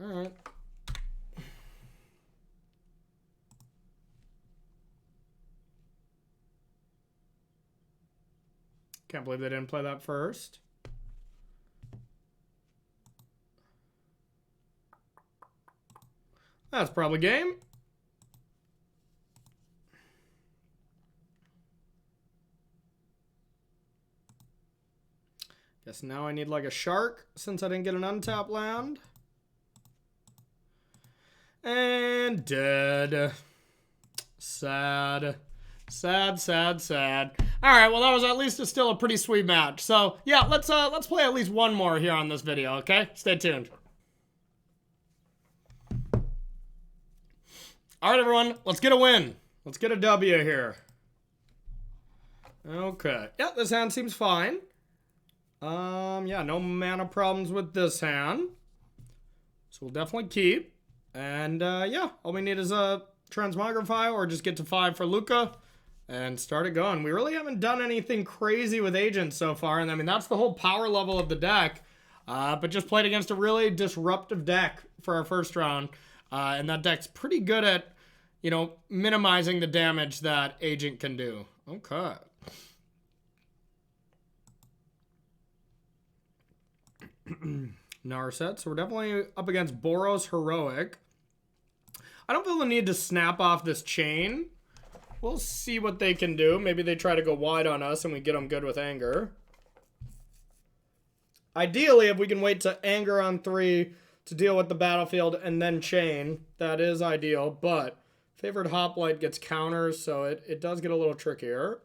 All right. Can't believe they didn't play that first. That's probably game. Guess now I need like a shark since I didn't get an untapped land. And dead. Sad. Sad, sad, sad. All right, well that was at least still a pretty sweet match. So yeah, let's play at least one more here on this video, okay? Stay tuned. All right, everyone, let's get a win. Let's get a W here. Okay. Yeah, this hand seems fine. Yeah, no mana problems with this hand. So we'll definitely keep. And yeah, all we need is a Transmogrify or just get to 5 for Lukka and start it going. We really haven't done anything crazy with agents so far. And I mean, that's the whole power level of the deck. But just played against a really disruptive deck for our first round. And that deck's pretty good at, you know, minimizing the damage that agent can do. Okay. Narset. So we're definitely up against Boros Heroic. I don't feel the need to snap off this chain. We'll see what they can do. Maybe they try to go wide on us and we get them good with anger. Ideally, if we can wait to anger on 3 to deal with the battlefield and then chain, that is ideal. But favored hoplite gets counters, so it does get a little trickier.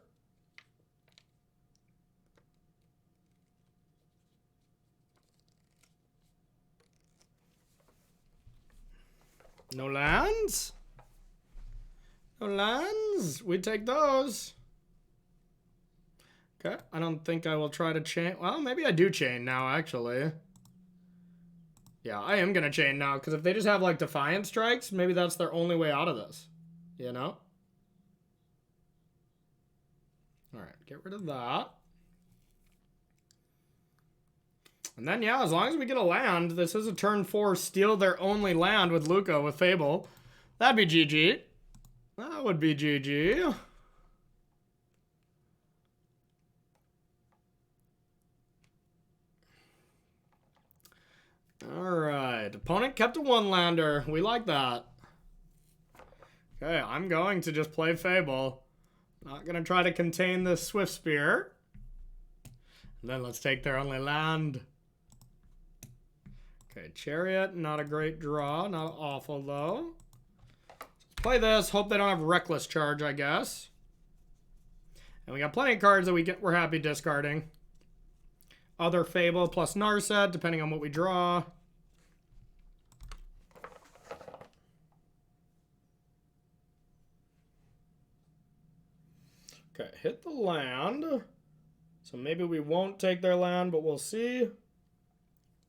No lands? No lands? We take those. Okay, I don't think I will try to chain. Well, maybe I do chain now, actually. Yeah, I am going to chain now, because if they just have, like, Defiant Strikes, maybe that's their only way out of this. You know? Alright, get rid of that. And then, yeah, as long as we get a land, this is a turn 4, steal their only land with Lukka, with Fable. That'd be GG. That would be GG. Alright, opponent kept a 1-lander. We like that. Okay, I'm going to just play Fable. Not going to try to contain the Swift Spear. And then let's take their only land. Okay, Chariot, not a great draw. Not awful, though. Let's play this. Hope they don't have Reckless Charge, I guess. And we got plenty of cards that we're happy discarding. Other Fable plus Narset, depending on what we draw. Okay, hit the land. So maybe we won't take their land, but we'll see.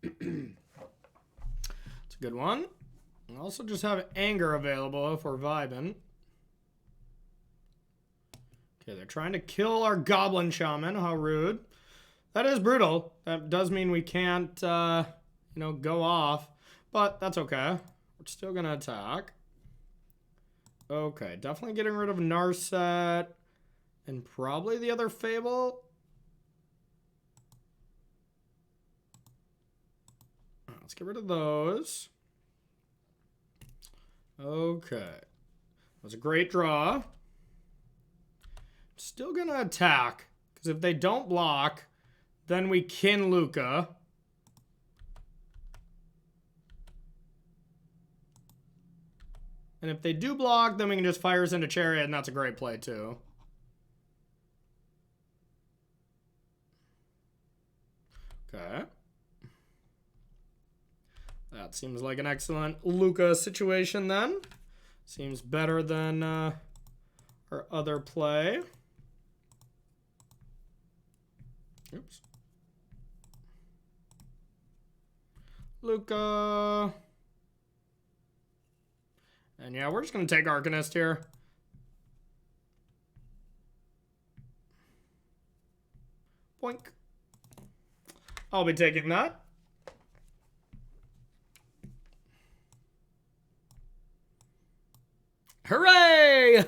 It's a good one. We also just have Anger available if we're vibing. Okay, they're trying to kill our Goblin Shaman. How rude. That is brutal. That does mean we can't, you know, go off. But that's okay. We're still going to attack. Okay, definitely getting rid of Narset. And probably the other Fable. Let's get rid of those. Okay. That was a great draw. Still going to attack. Because if they don't block, then we kin Lukka. And if they do block, then we can just fire us into Chariot, and that's a great play too. Okay. That seems like an excellent Lukka situation then. Seems better than our other play. Oops. Lukka. And yeah, we're just going to take Arcanist here. Boink. I'll be taking that. Hooray!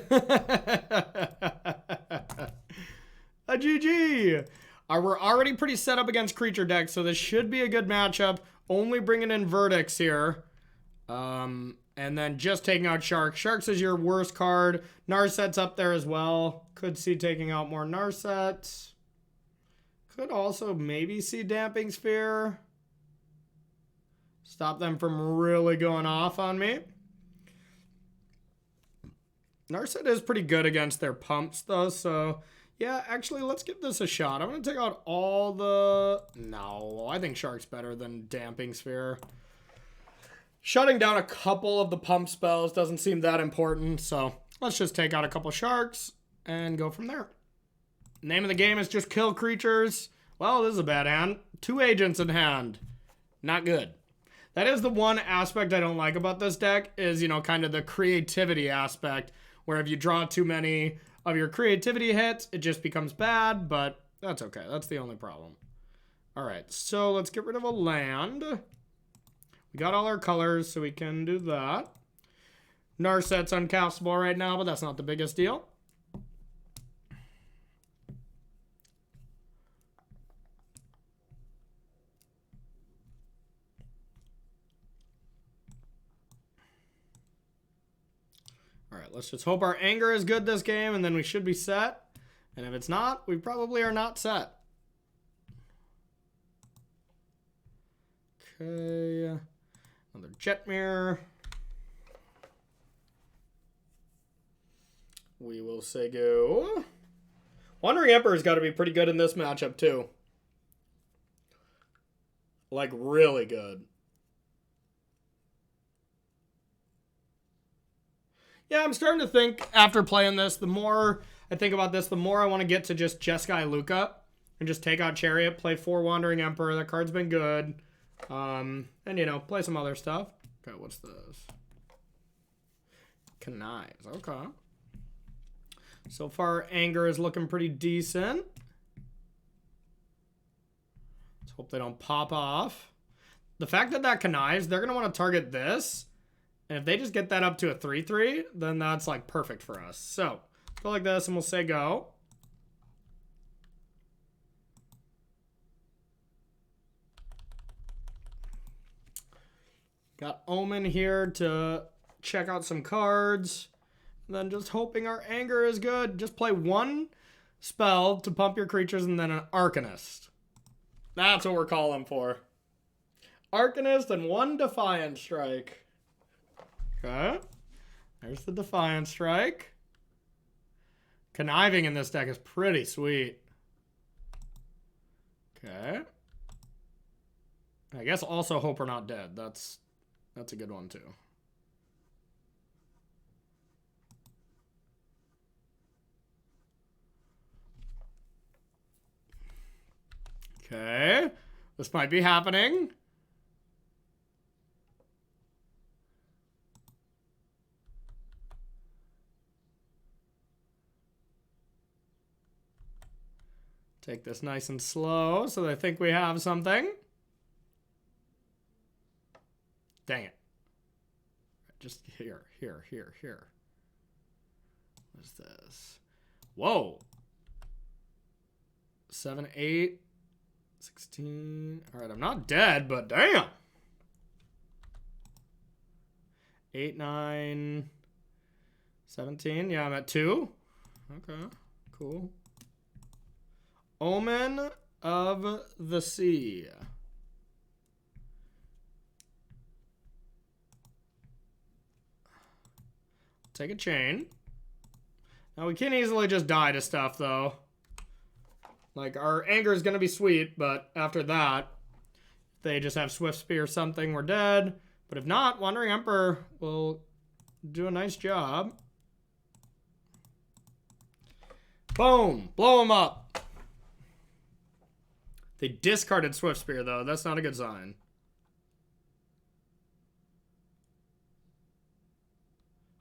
A GG! We're already pretty set up against creature decks, so this should be a good matchup. Only bringing in Verdicts here. And then just taking out Sharks. Sharks is your worst card. Narset's up there as well. Could see taking out more Narsets. Could also maybe see Damping Sphere. Stop them from really going off on me. Narset is pretty good against their pumps, though, so yeah, actually, let's give this a shot. I'm going to take out all the... No, I think Shark's better than Damping Sphere. Shutting down a couple of the pump spells doesn't seem that important, so let's just take out a couple Sharks and go from there. Name of the game is just kill creatures. Well, this is a bad hand. 2 agents in hand. Not good. That is the one aspect I don't like about this deck is, you know, kind of the creativity aspect, where if you draw too many of your creativity hits, it just becomes bad, but that's okay. That's the only problem. All right, so let's get rid of a land. We got all our colors, so we can do that. Narset's uncastable right now, but that's not the biggest deal. All right, let's just hope our anger is good this game, and then we should be set. And if it's not, we probably are not set. Okay, another Jet Mirror. We will say go. Wandering Emperor's got to be pretty good in this matchup, too. Like, really good. Yeah, I'm starting to think after playing this, the more I think about this, the more I want to get to just Jeskai Luca and just take out Chariot, play 4 Wandering Emperor. That card's been good. And, you know, play some other stuff. Okay, what's this? Connives. Okay. So far, Anger is looking pretty decent. Let's hope they don't pop off. The fact that connives, they're going to want to target this. And if they just get that up to a 3/3, then that's like perfect for us. So, go like this and we'll say go. Got Omen here to check out some cards. And then just hoping our Anger is good. Just play 1 spell to pump your creatures and then an Arcanist. That's what we're calling for. Arcanist and 1 Defiant Strike. Okay. There's the Defiant Strike. Conniving in this deck is pretty sweet. Okay. I guess also Hope We're Not Dead. That's a good one too. Okay. This might be happening. Take this nice and slow so they think we have something. Dang it. Just here. What is this? Whoa. 7, 8, 16. All right, I'm not dead, but damn. 8, 9, 17. Yeah, I'm at 2. Okay, cool. Omen of the Sea. Take a chain. Now we can easily just die to stuff though. Like our Anger is going to be sweet, but after that, if they just have Swift Spear or something, we're dead. But if not, Wandering Emperor will do a nice job. Boom! Blow him up. They discarded Swift Spear though. That's not a good sign.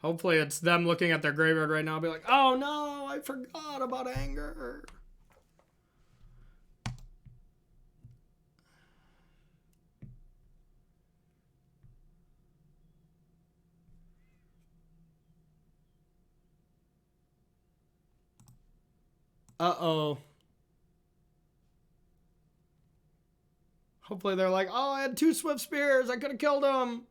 Hopefully it's them looking at their graveyard right now and be like, oh no, I forgot about Anger. Uh-oh. Hopefully they're like, oh, I had 2 Swift Spears. I could have killed him.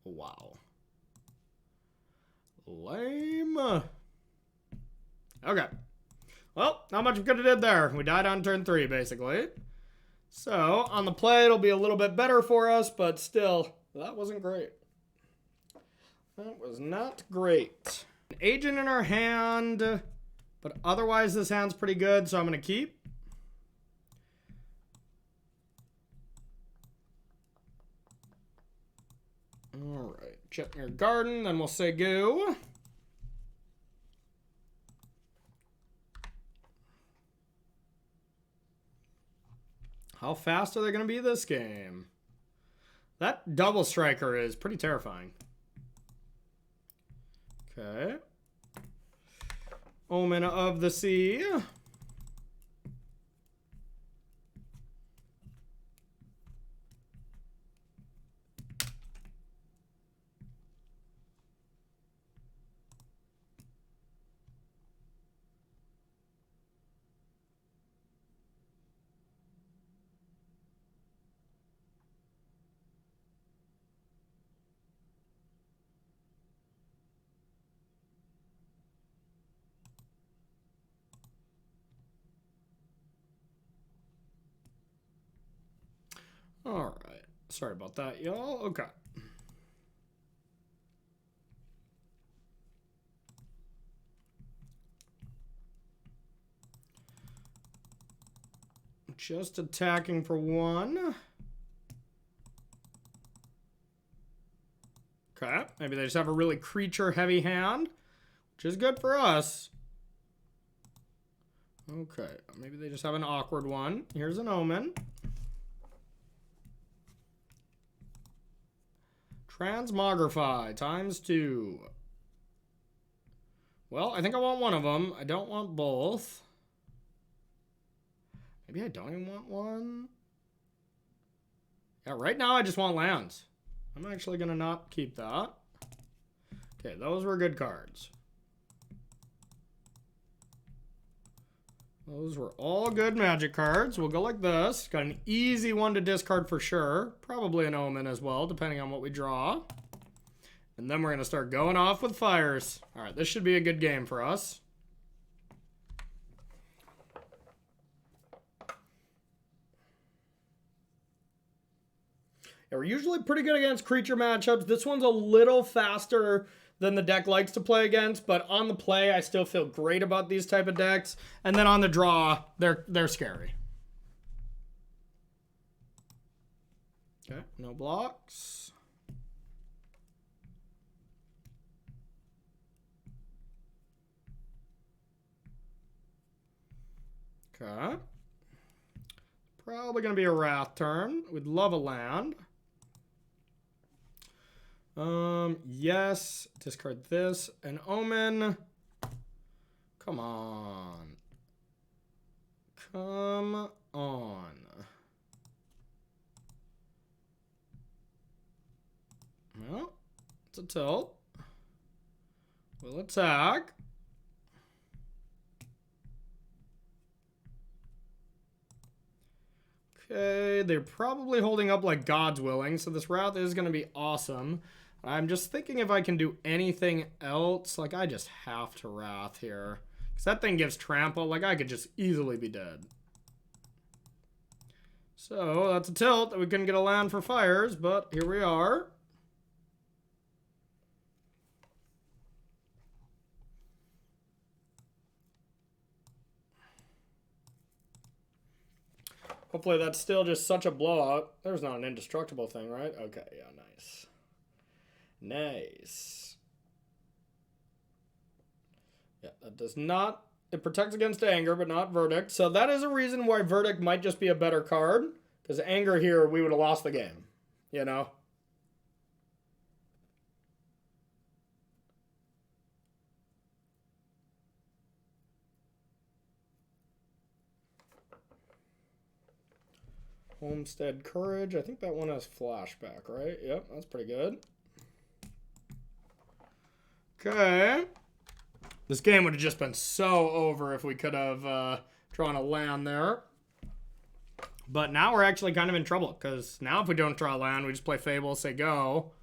Wow. Lame. Okay. Well, not much we could have did there. We died on turn 3, basically. So, on the play, it'll be a little bit better for us, but still, that wasn't great. That was not great. An agent in our hand, but otherwise this hand's pretty good, so I'm going to keep. All right, check your garden, then we'll say go. How fast are they going to be this game? That double striker is pretty terrifying. Okay. Omen of the Sea. All right. Sorry about that, y'all. Okay. Just attacking for 1. Okay, maybe they just have a really creature-heavy hand, which is good for us. Okay, maybe they just have an awkward one. Here's an Omen. Transmogrify ×2. Well, I think I want one of them. I don't want both. Maybe I don't even want one. Yeah, right now I just want lands. I'm actually going to not keep that. Okay, those were good cards. Those were all good Magic cards. We'll go like this. Got an easy one to discard for sure. Probably an Omen as well, depending on what we draw. And then we're going to start going off with fires. All right, this should be a good game for us. Yeah, we're usually pretty good against creature matchups. This one's a little faster than the deck likes to play against, but on the play, I still feel great about these type of decks. And then on the draw, they're scary. Okay, no blocks. Okay. Probably going to be a Wrath turn. We'd love a land. Yes. Discard this. An Omen. Come on. Come on. Well, it's a tilt. We'll attack. Okay, they're probably holding up like God's willing, so this Wrath is going to be awesome. I'm just thinking if I can do anything else. Like, I just have to Wrath here. Because that thing gives trample. Like, I could just easily be dead. So, that's a tilt that we couldn't get a land for fires, but here we are. Hopefully that's still just such a blowout. There's not an indestructible thing, right? Okay, yeah, nice. Nice. Yeah, that does not... It protects against anger, but not verdict. So that is a reason why verdict might just be a better card. Because anger here, we would have lost the game. You know? Homestead Courage. I think that one has flashback, right? Yep, that's pretty good. Okay. This game would have just been so over if we could have drawn a land there. But now we're actually kind of in trouble, because now if we don't draw a land, we just play Fable, say go.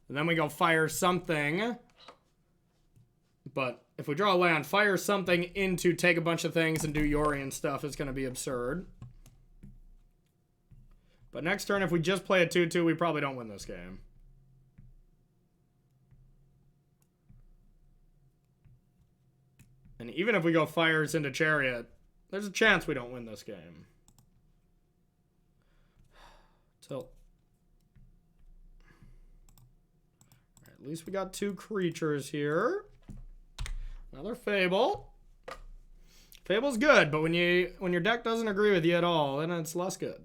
And then we go fire something. But if we draw a land, fire something into take a bunch of things and do Yori and stuff is going to be absurd. But next turn, if we just play a 2-2, we probably don't win this game. And even if we go fires into Chariot, there's a chance we don't win this game. Tilt. Alright, at least we got 2 creatures here. Another Fable. Fable's good, but when your deck doesn't agree with you at all, then it's less good.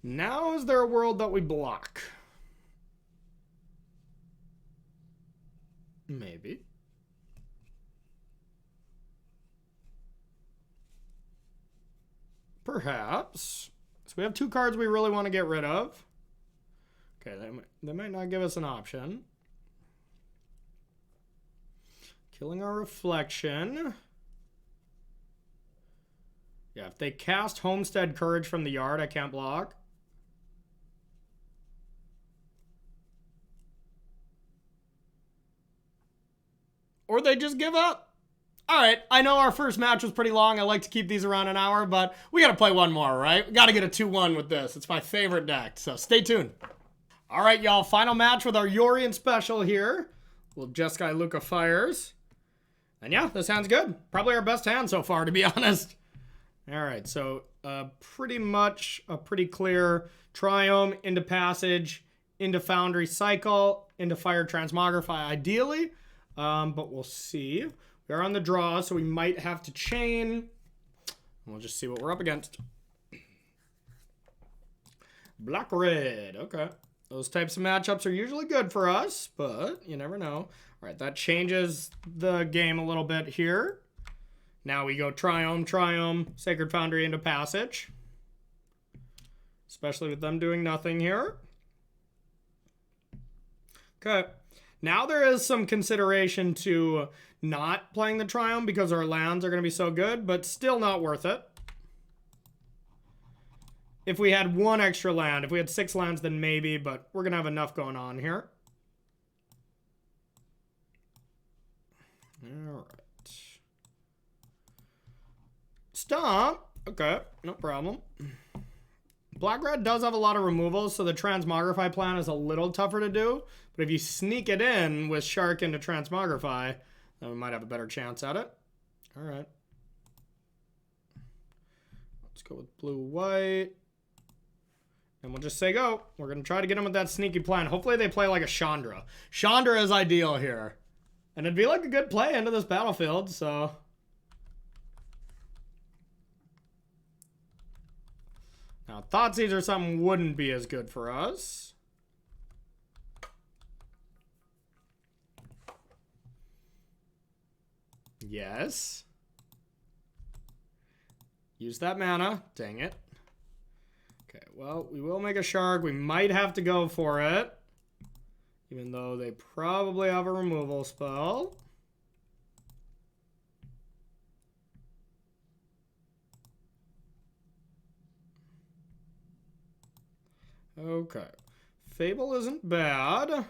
Now is there a world that we block? Maybe. Perhaps. So we have 2 cards we really want to get rid of. Okay, they might not give us an option. Killing our Reflection. Yeah, if they cast Homestead Courage from the yard, I can't block. Or they just give up. All right, I know our first match was pretty long. I like to keep these around an hour, but we got to play one more, right? We got to get a 2-1 with this. It's my favorite deck, so stay tuned. All right, y'all, final match with our Yorian special here. Little Jeskai Luca Fires. And yeah, this hand's good. Probably our best hand so far, to be honest. All right, so pretty much a pretty clear Triome into Passage, into Foundry Cycle, into Fire Transmogrify ideally, but we'll see. We are on the draw, so we might have to chain. We'll just see what we're up against. Black-red, okay. Those types of matchups are usually good for us, but you never know. All right, that changes the game a little bit here. Now we go Triome, Sacred Foundry into Passage. Especially with them doing nothing here. Okay. Now there is some consideration to not playing the Triome because our lands are going to be so good, but still not worth it. If we had one extra land, if we had 6 lands, then maybe, but we're going to have enough going on here. All right. Stomp. Okay, no problem. Black-red does have a lot of removals, so the Transmogrify plan is a little tougher to do. But if you sneak it in with Shark into Transmogrify, then we might have a better chance at it. All right. Let's go with blue-white. And we'll just say go. We're going to try to get them with that sneaky plan. Hopefully they play like a Chandra. Chandra is ideal here. And it'd be like a good play into this battlefield, so... Now, Thoughtseize or something wouldn't be as good for us. Yes. Use that mana. Dang it. Okay, well, we will make a Shark. We might have to go for it. Even though they probably have a removal spell. Okay. Fable isn't bad.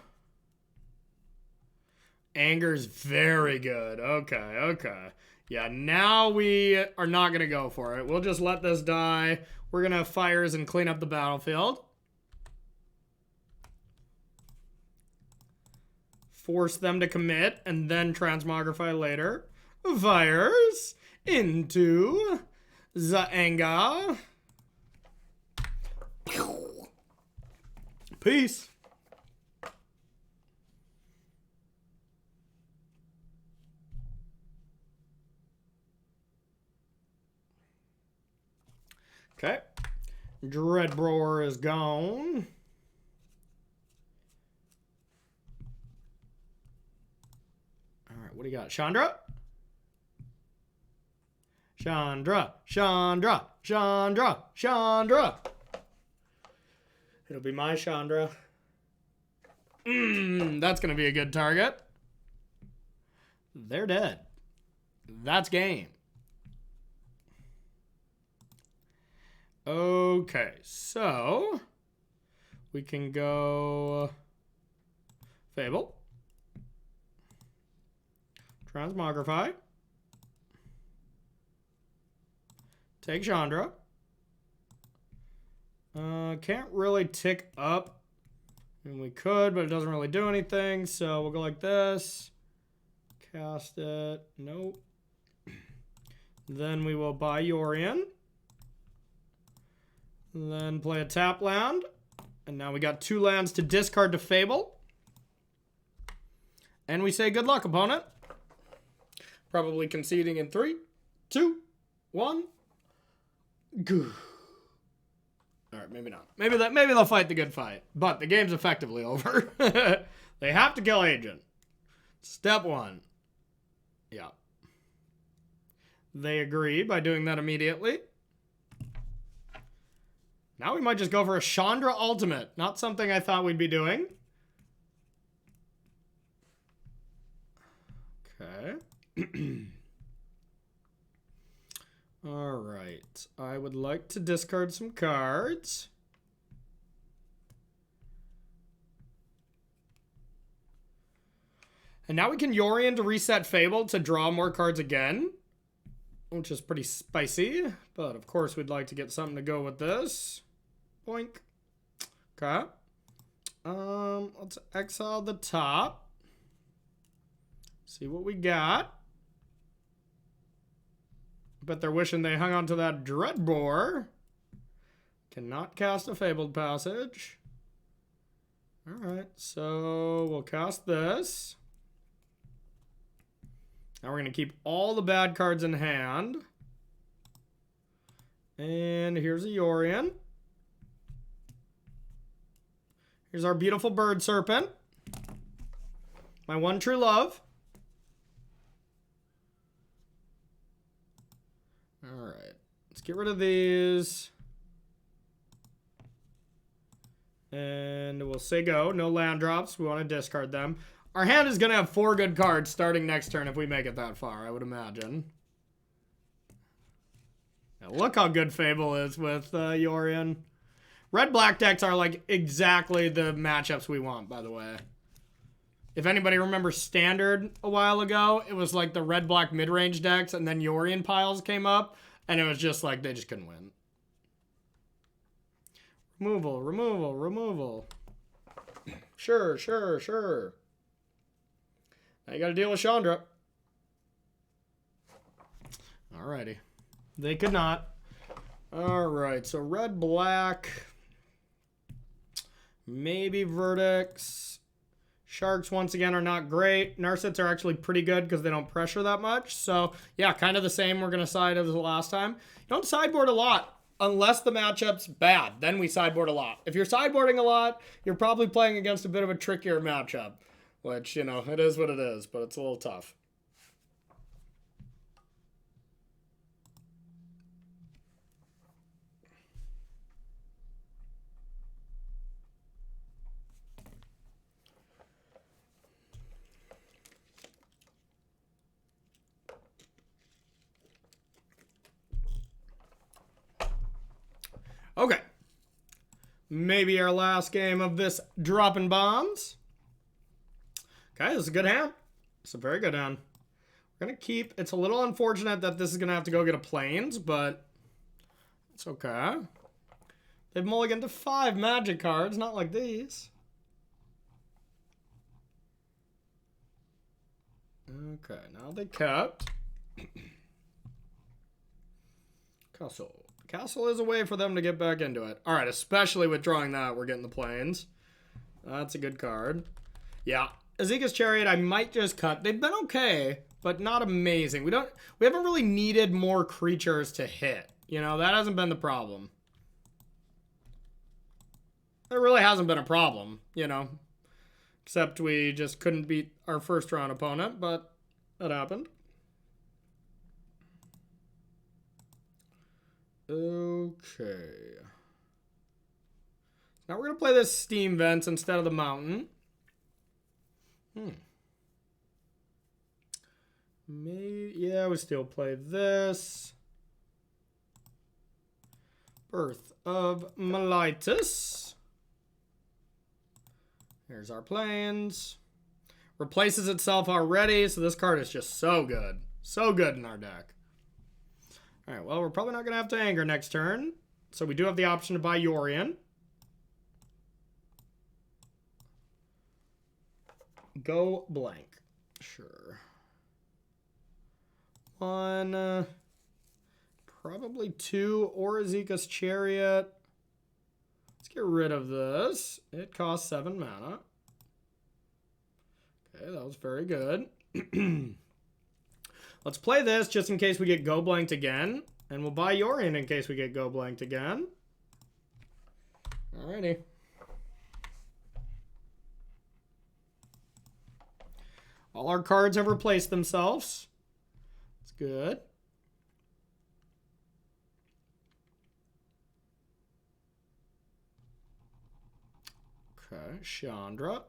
Anger's very good. Okay, okay. Yeah, now we are not going to go for it. We'll just let this die. We're going to have fires and clean up the battlefield. Force them to commit and then Transmogrify later. Fires into the anger. Peace. Okay. Dreadbrower is gone. All right, what do you got? Chandra? Chandra, Chandra, Chandra, Chandra. It'll be my Chandra. That's going to be a good target. They're dead. That's game. Okay, so we can go Fable. Transmogrify. Take Chandra. Can't really tick up. I mean, we could, but it doesn't really do anything. So we'll go like this. Cast it. Nope. Then we will buy Yorion. Then play a tap land. And now we got 2 lands to discard to Fable. And we say good luck, opponent. Probably conceding in 3, 2, 1. Go. All right, maybe not. Maybe they'll fight the good fight. But the game's effectively over. They have to kill Agent. Step 1. Yeah. They agree by doing that immediately. Now we might just go for a Chandra Ultimate. Not something I thought we'd be doing. Okay. All right. I would like to discard some cards. And now we can Yorion to reset Fable to draw more cards again, which is pretty spicy. But of course, we'd like to get something to go with this. Boink. Okay. Let's exile the top. See what we got. But they're wishing they hung on to that Dreadbore. Cannot cast a Fabled Passage. Alright, so we'll cast this. Now we're going to keep all the bad cards in hand. And here's a Yorion. Here's our beautiful Bird Serpent. My one true love. Alright, let's get rid of these. And we'll say go. No land drops. We want to discard them. Our hand is going to have 4 good cards starting next turn if we make it that far, I would imagine. Now look how good Fable is with Yorion. Red-black decks are like exactly the matchups we want, by the way. If anybody remembers Standard a while ago, it was like the red-black mid-range decks, and then Yorion piles came up, and it was just like they just couldn't win. Removal, removal, removal. Sure, sure, sure. Now you gotta deal with Chandra. Alrighty. They could not. Alright, so red-black. Maybe Verdicts. Sharks, once again, are not great. Narsets are actually pretty good because they don't pressure that much. So, yeah, kind of the same. We're going to side as the last time. You don't sideboard a lot unless the matchup's bad. Then we sideboard a lot. If you're sideboarding a lot, you're probably playing against a bit of a trickier matchup. Which, you know, it is what it is, but it's a little tough. Okay. Maybe our last game of this Droppin'Baums. Okay, this is a good hand. It's a very good hand. We're going to keep... It's a little unfortunate that this is going to have to go get a Plains, but it's okay. They've mulliganed to 5 magic cards, not like these. Okay, now they kept... Castle. Castle is a way for them to get back into it. All right, especially with drawing that, we're getting the Plains. That's a good card. Yeah, Azika's Chariot, I might just cut. They've been okay, but not amazing. We haven't really needed more creatures to hit. You know, that hasn't been the problem. There really hasn't been a problem, you know. Except we just couldn't beat our first round opponent, but that happened. Okay. Now we're going to play this Steam Vents instead of the Mountain. Maybe, yeah, we still play this. Birth of Melitus. Here's our Plains. Replaces itself already, so this card is just so good. So good in our deck. Alright, well, we're probably not going to have to anger next turn. So we do have the option to buy Yorion. Go blank. Sure. 1. Probably 2. Or Azika's Chariot. Let's get rid of this. It costs 7 mana. Okay, that was very good. Let's play this just in case we get go blanked again. And we'll buy Yorion in case we get go blanked again. Alrighty. All our cards have replaced themselves. That's good. Okay, Chandra.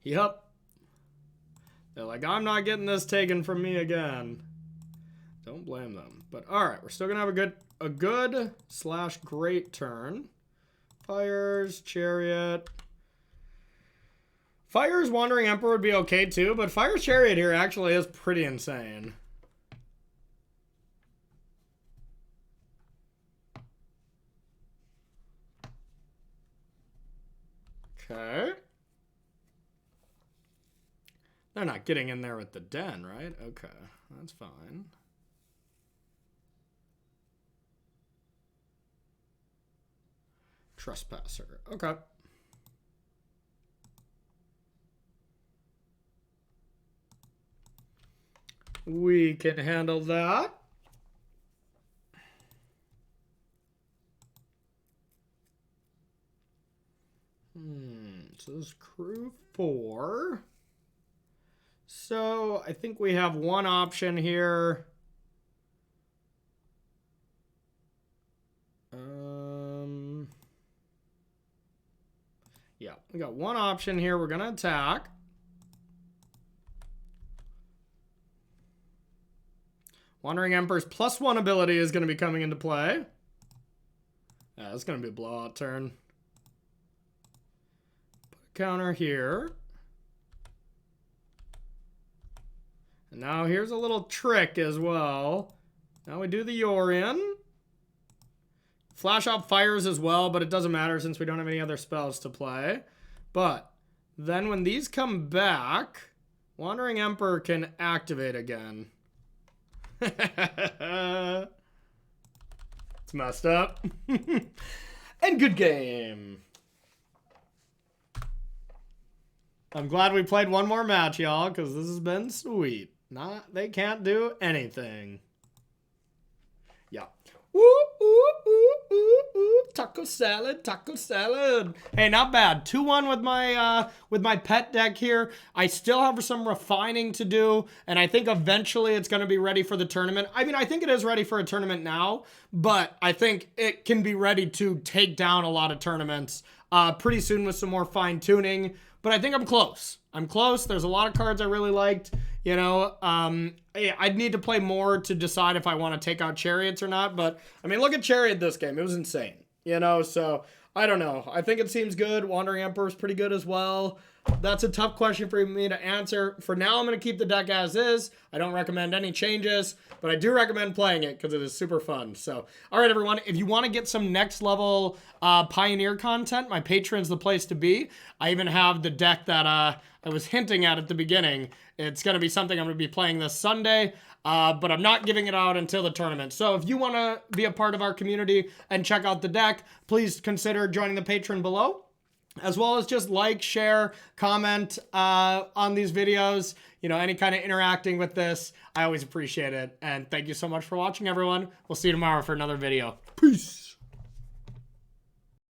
Yep. They're like, I'm not getting this taken from me again. Don't blame them. But alright, we're still gonna have a good / great turn. Fires, Chariot. Fire's Wandering Emperor would be okay too, but Fire's Chariot here actually is pretty insane. Okay. They're not getting in there with the den, right? Okay, that's fine. Trespasser. Okay. We can handle that. So this is crew 4. So I think we have one option here. Yeah, we got one option here. We're gonna attack. Wandering Emperor's +1 ability is gonna be coming into play. Yeah, it's gonna be a blowout turn. Put a counter here. And now here's a little trick as well. Now we do the Yorion. Flash Out Fires as well, but it doesn't matter since we don't have any other spells to play. But then when these come back, Wandering Emperor can activate again. It's messed up. And good game. I'm glad we played one more match, y'all, because this has been sweet. They can't do anything. Yeah. Ooh, ooh, ooh, ooh, ooh. Taco salad, taco salad. Hey, not bad. 2-1 with my pet deck here. I still have some refining to do, and I think eventually it's going to be ready for the tournament. I mean, I think it is ready for a tournament now, but I think it can be ready to take down a lot of tournaments pretty soon with some more fine-tuning. But I think I'm close. I'm close. There's a lot of cards I really liked. You know, I'd need to play more to decide if I want to take out Chariots or not. But, I mean, look at Chariot this game. It was insane. You know, so I don't know. I think it seems good. Wandering Emperor is pretty good as well. That's a tough question for me to answer. For now, I'm going to keep the deck as is. I don't recommend any changes, but I do recommend playing it because it is super fun. So, all right, everyone. If you want to get some next level Pioneer content, my Patreon's the place to be. I even have the deck that I was hinting at the beginning. It's going to be something I'm going to be playing this Sunday, but I'm not giving it out until the tournament. So if you want to be a part of our community and check out the deck, please consider joining the Patreon below, as well as just like, share, comment on these videos. You know, any kind of interacting with this, I always appreciate it. And thank you so much for watching, everyone. We'll see you tomorrow for another video. Peace.